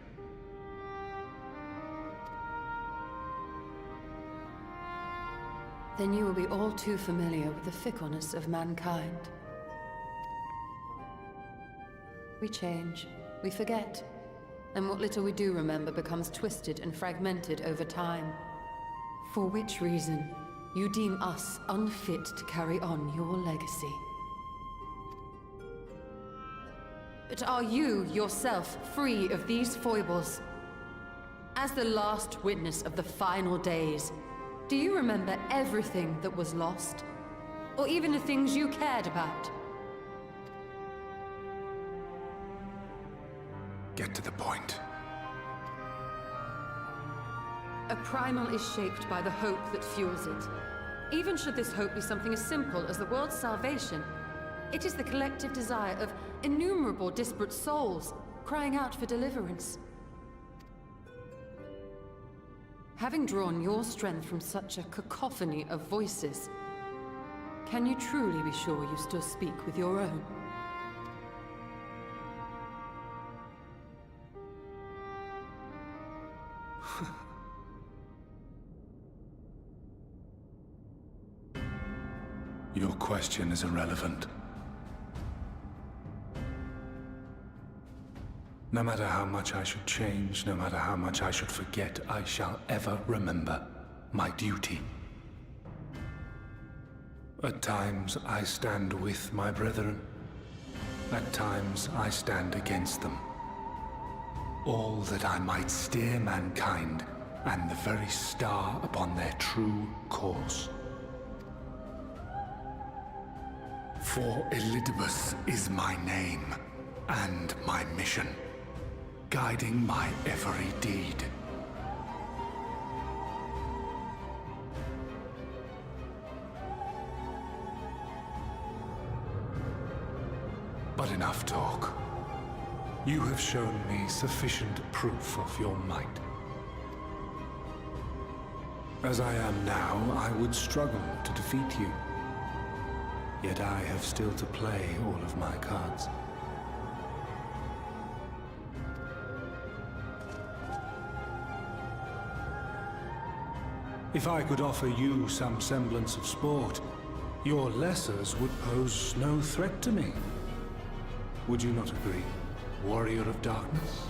S8: Then you will be all too familiar with the fickleness of mankind. We change, we forget, and what little we do remember becomes twisted and fragmented over time. For which reason, you deem us unfit to carry on your legacy. But are you, yourself, free of these foibles? As the last witness of the final days, do you remember everything that was lost? Or even the things you cared about?
S2: Get to the point.
S8: A primal is shaped by the hope that fuels it. Even should this hope be something as simple as the world's salvation, it is the collective desire of innumerable disparate souls crying out for deliverance. Having drawn your strength from such a cacophony of voices, can you truly be sure you still speak with your own?
S2: Your question is irrelevant. No matter how much I should change, no matter how much I should forget, I shall ever remember my duty. At times, I stand with my brethren. At times, I stand against them. All that I might steer mankind and the very star upon their true course. For Elidibus is my name and my mission, guiding my every deed. But enough talk. You have shown me sufficient proof of your might. As I am now, I would struggle to defeat you. Yet I have still to play all of my cards. If I could offer you some semblance of sport, your lessers would pose no threat to me. Would you not agree, Warrior of Darkness?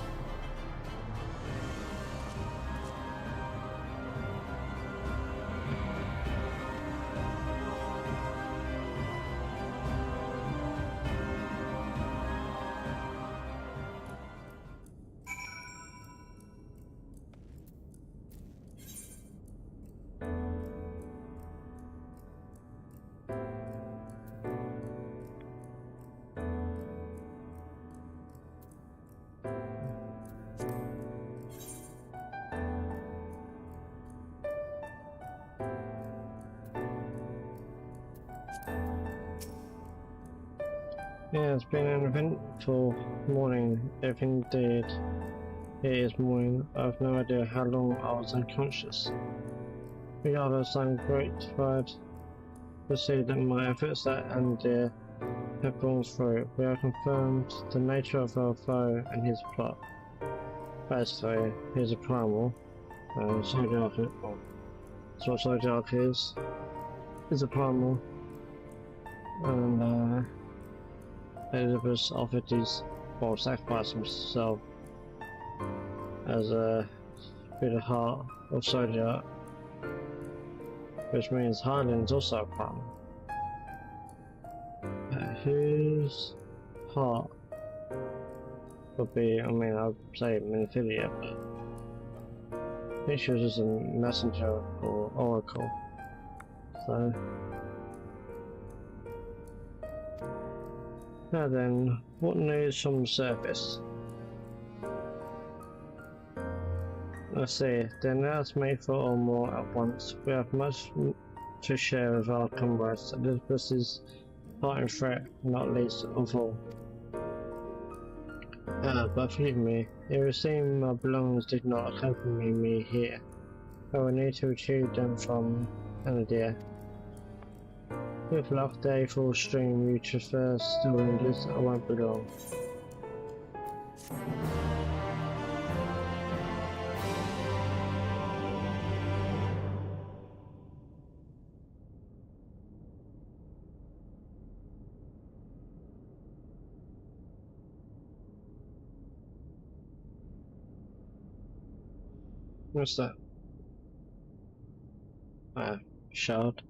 S1: Yeah, it's been an eventful morning, if indeed it is morning. I have no idea how long I was unconscious. Regardless, I'm gratified to see that my efforts at Andir have borne fruit. We have confirmed the nature of our foe and his plot. Basically, he's a primal. Zodiac, well, that's what Zodiac is. He's a primal. And, Elizabeth offered his, well, sacrificed himself as a bit of heart of Zodiac, which means Highland's also a primal. Whose heart would be, I mean, I'd say Minophilia, but I think she was just a messenger or oracle, so. Now then, what news from the surface? Let's see, the announcement for all more at once. We have much to share with our comrades. Elizabeth is parting threat, not least of all. But forgive me, it would seem my belongings did not accompany me here. I will need to retrieve them from Anadir. With luck, day full stream, you traverse the windows. I won't be long. What's that? Shard.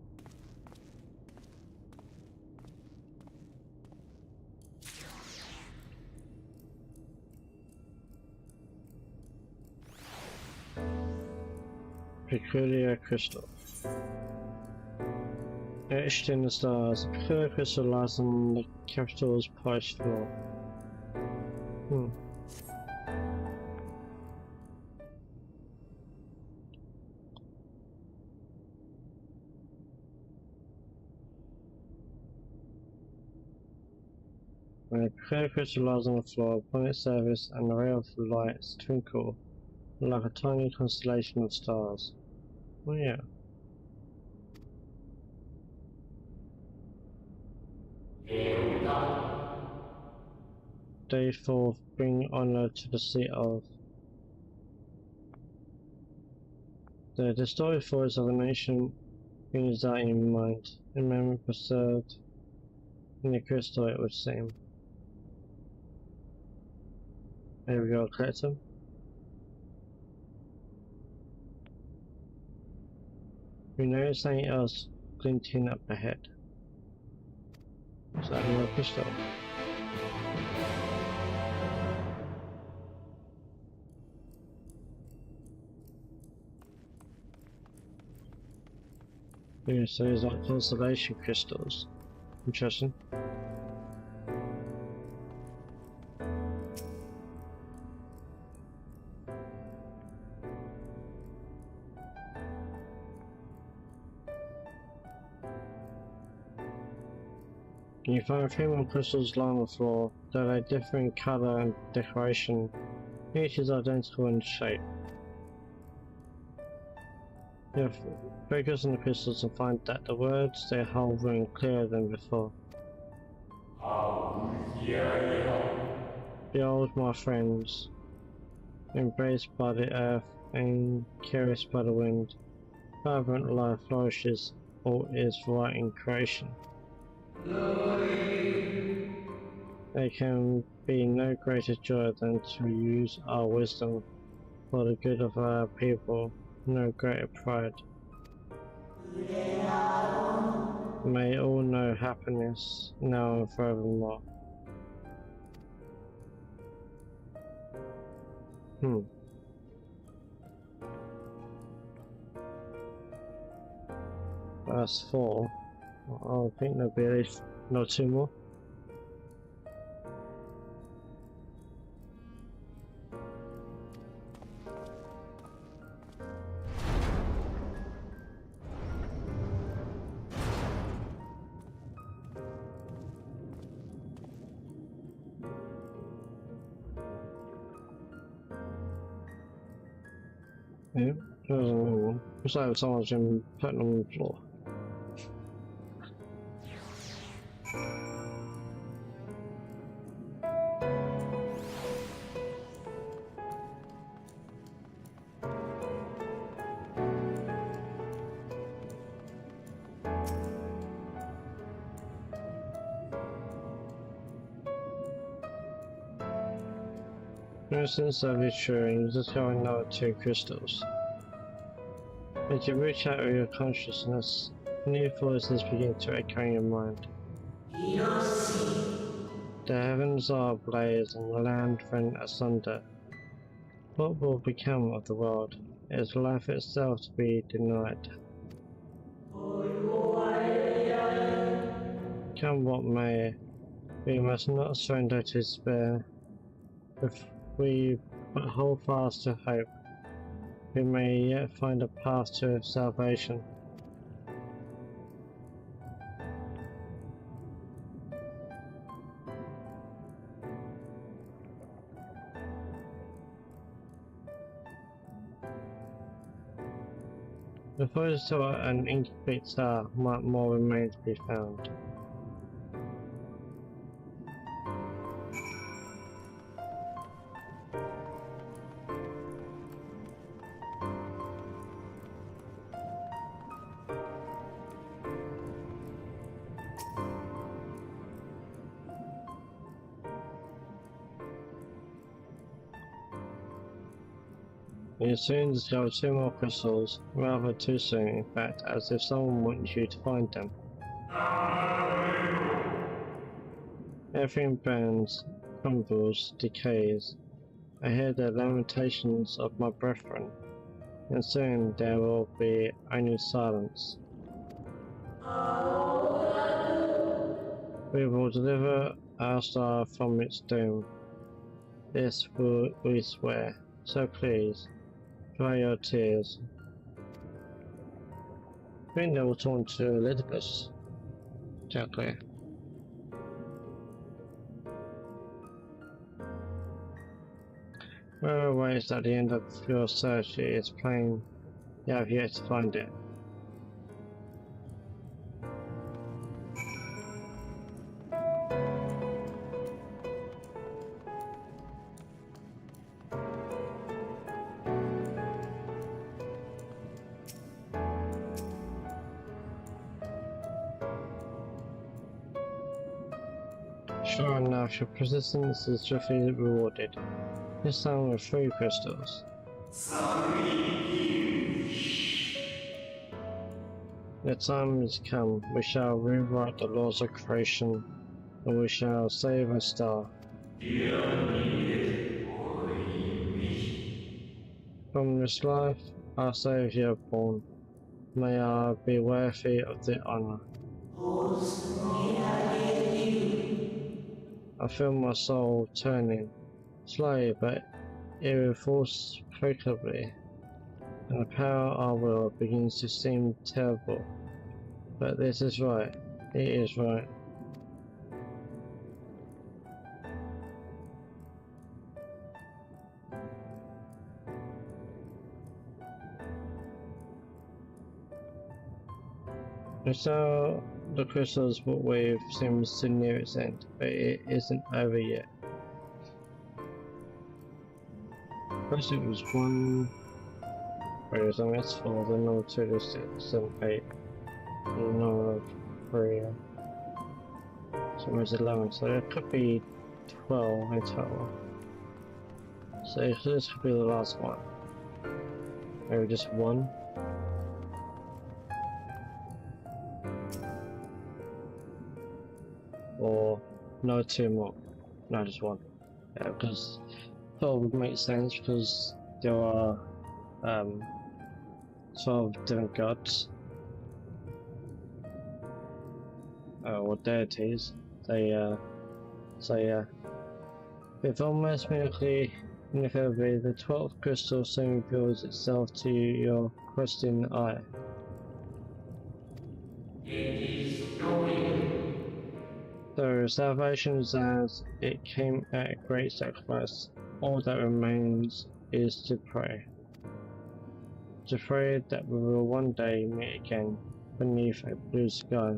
S1: Peculiar crystal. Etched in the stars, a peculiar crystal lies on the capital's polished floor. When a peculiar crystal lies on the floor, upon its surface an array of lights twinkle like a tiny constellation of stars. Oh yeah. Day 4, bring honor to the seat of. The distorted voice of a nation brings that in mind, in memory preserved in the crystal, it would seem. There we go, collect them. We notice something else glinting up ahead. Is that another crystal? Yeah, so these are constellation crystals. Interesting. You find 3 more crystals along the floor that are differing in colour and decoration. Each is identical in shape. You focus on the crystals and find that the words they hold ring clearer than before. Behold my friends, embraced by the earth and caressed by the wind. Vibrant life flourishes, all is right in creation. There can be no greater joy than to use our wisdom for the good of our people, no greater pride. May all know happiness now and forevermore. Verse 4. I think there'll be at least no 2 more. Yeah, there's another one. Looks like someone's been putting on the floor. For instance, of each true, just go another 2 crystals. As you reach out of your consciousness, new voices begin to echo in your mind. The heavens are ablaze and the land rent asunder. What will become of the world? Is life itself to be denied? Come what may, we must not surrender to despair. If we but hold fast to hope, we may yet find a path to salvation. Before the store an incomplete star, might more remain to be found. You soon discover 2 more crystals, rather too soon in fact, as if someone wanted you to find them. Everything burns, crumbles, decays. I hear the lamentations of my brethren, and soon there will be only silence. We will deliver our star from its doom. This will we swear, so please, dry your tears. I think they will turn to Elizabeth. Exactly. Whoever awaits at the end of your search, it is plain you have yet to find it. Sure enough, your persistence is swiftly rewarded. This time with 3 crystals. The time has come. We shall rewrite the laws of creation and we shall save a star. From this life, our Saviour born, may I be worthy of the honour. I feel my soul turning, slowly but irrevocably, and the power I will begins to seem terrible. But this is right, it is right. And so the crystal's wave seems to near its end, but it isn't over yet. First it was 1, whereas on this 4, then number 2 to 6, 7, 8, and number 3, so it was 11, so it could be 12 in total. So this could be the last one. Maybe just 1. Or no 2 more, no just 1. Yeah, because 12 would make sense because there are 12 different gods or deities. So yeah, with almost inevitably the 12th crystal soon reveals itself to your questing eye. So salvation is as it came at a great sacrifice. All that remains is to pray. To pray that we will one day meet again beneath a blue sky.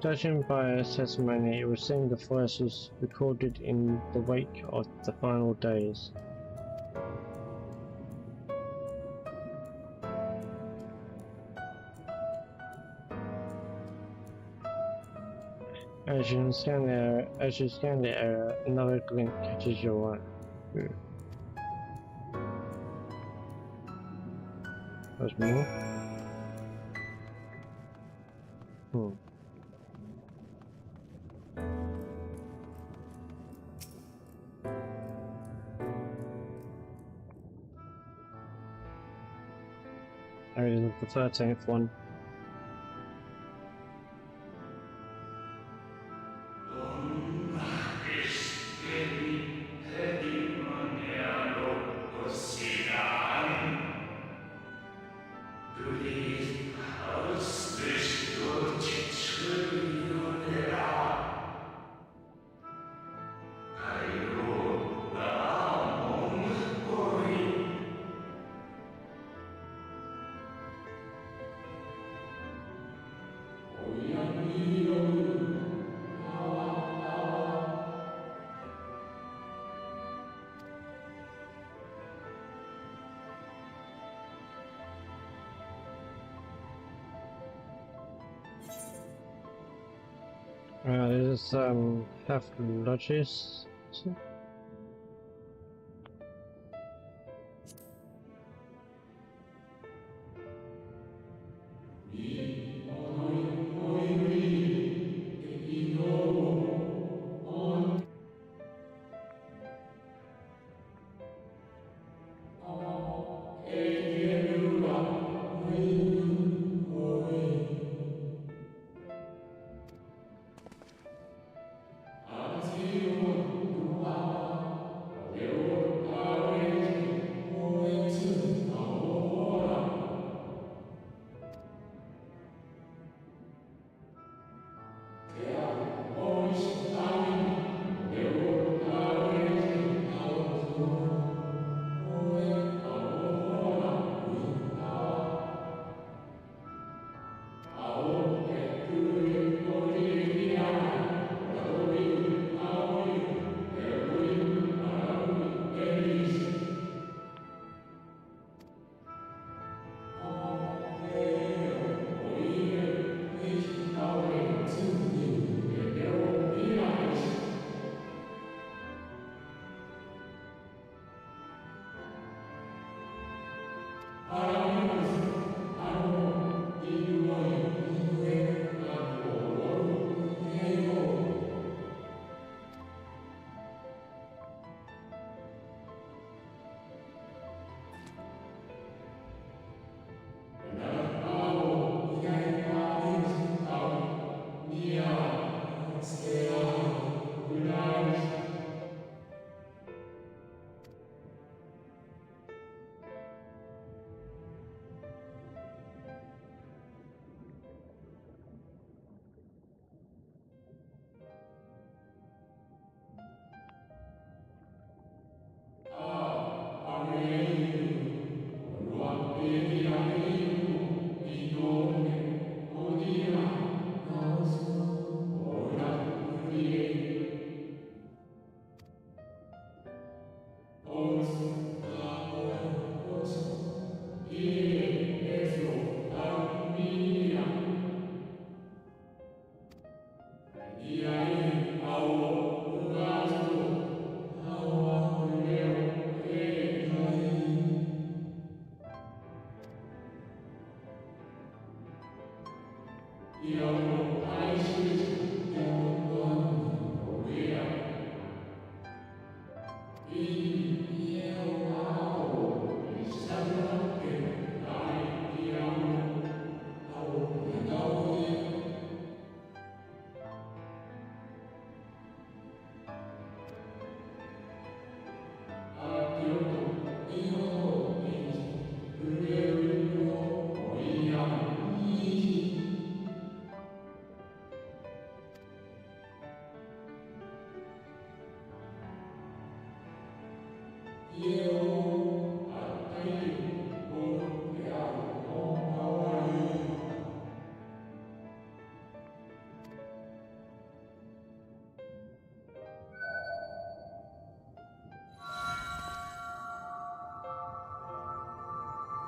S1: Judging by a testimony, it would seem the voice was recorded in the wake of the final days. As you scan the area, another glint catches your eye. There's more? There is the 13th one. This is pathologist.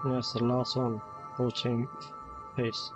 S1: That's the last one. 14th piece.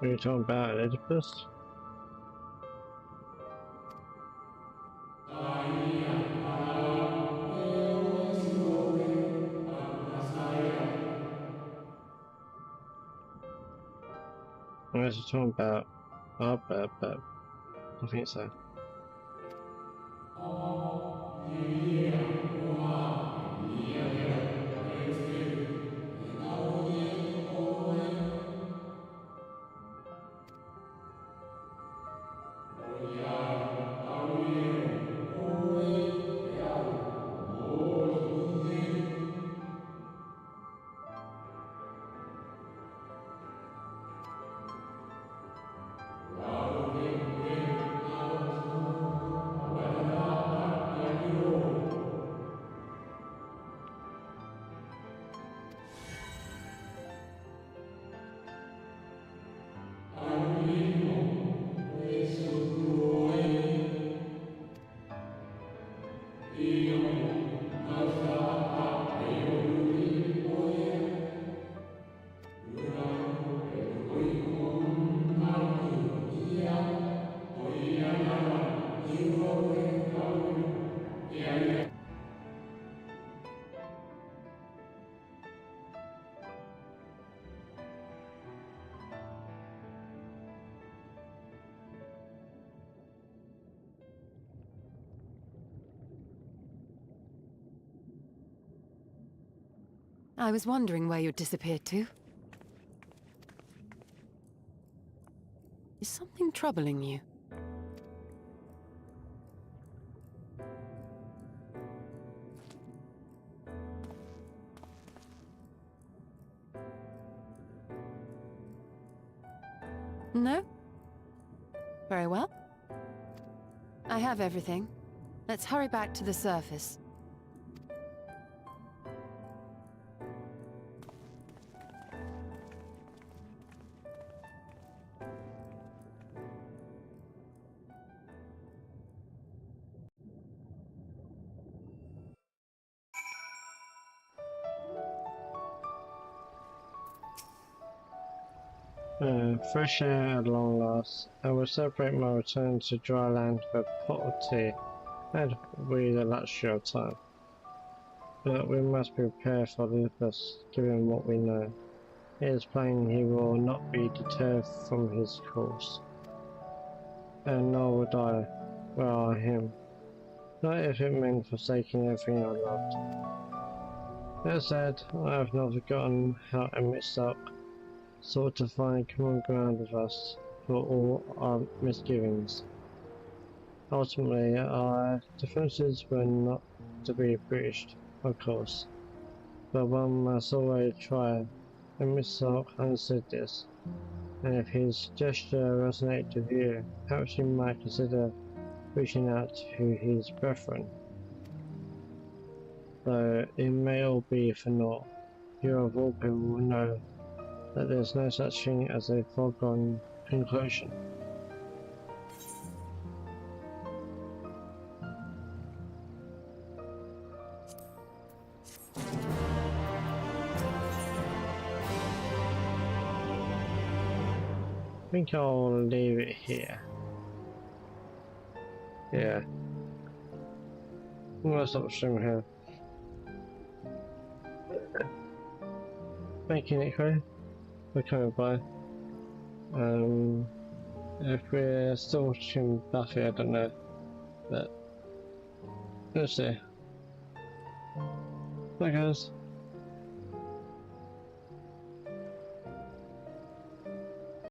S1: What are you talking about, Oedipus? What are you talking about? Oh, but I think so.
S8: I was wondering where you'd disappeared to. Is something troubling you? No? Very well. I have everything. Let's hurry back to the surface. Fresh air at long last. I will celebrate my return to dry land with a pot of tea. Had we the luxury of time. But we must be prepared for this, given what we know.
S1: It is plain he will not be deterred from his course, and nor would I, were I him, not if it meant forsaking everything I loved. That said, I have not forgotten how Emmett Stark sought to find common ground with us for all our misgivings. Ultimately, our differences were not to be breached, of course, but one must always try, and Miss Stark understood this, and if his gesture resonated with you, perhaps you might consider reaching out to his brethren. Though it may all be for naught, you of all people will know that there's no such thing as a foregone conclusion. I think I'll leave it here. Yeah. I'm gonna stop streaming here. Thank you, Nico, for coming by. If we're still watching Buffy, I don't know, but let's see. Bye, guys.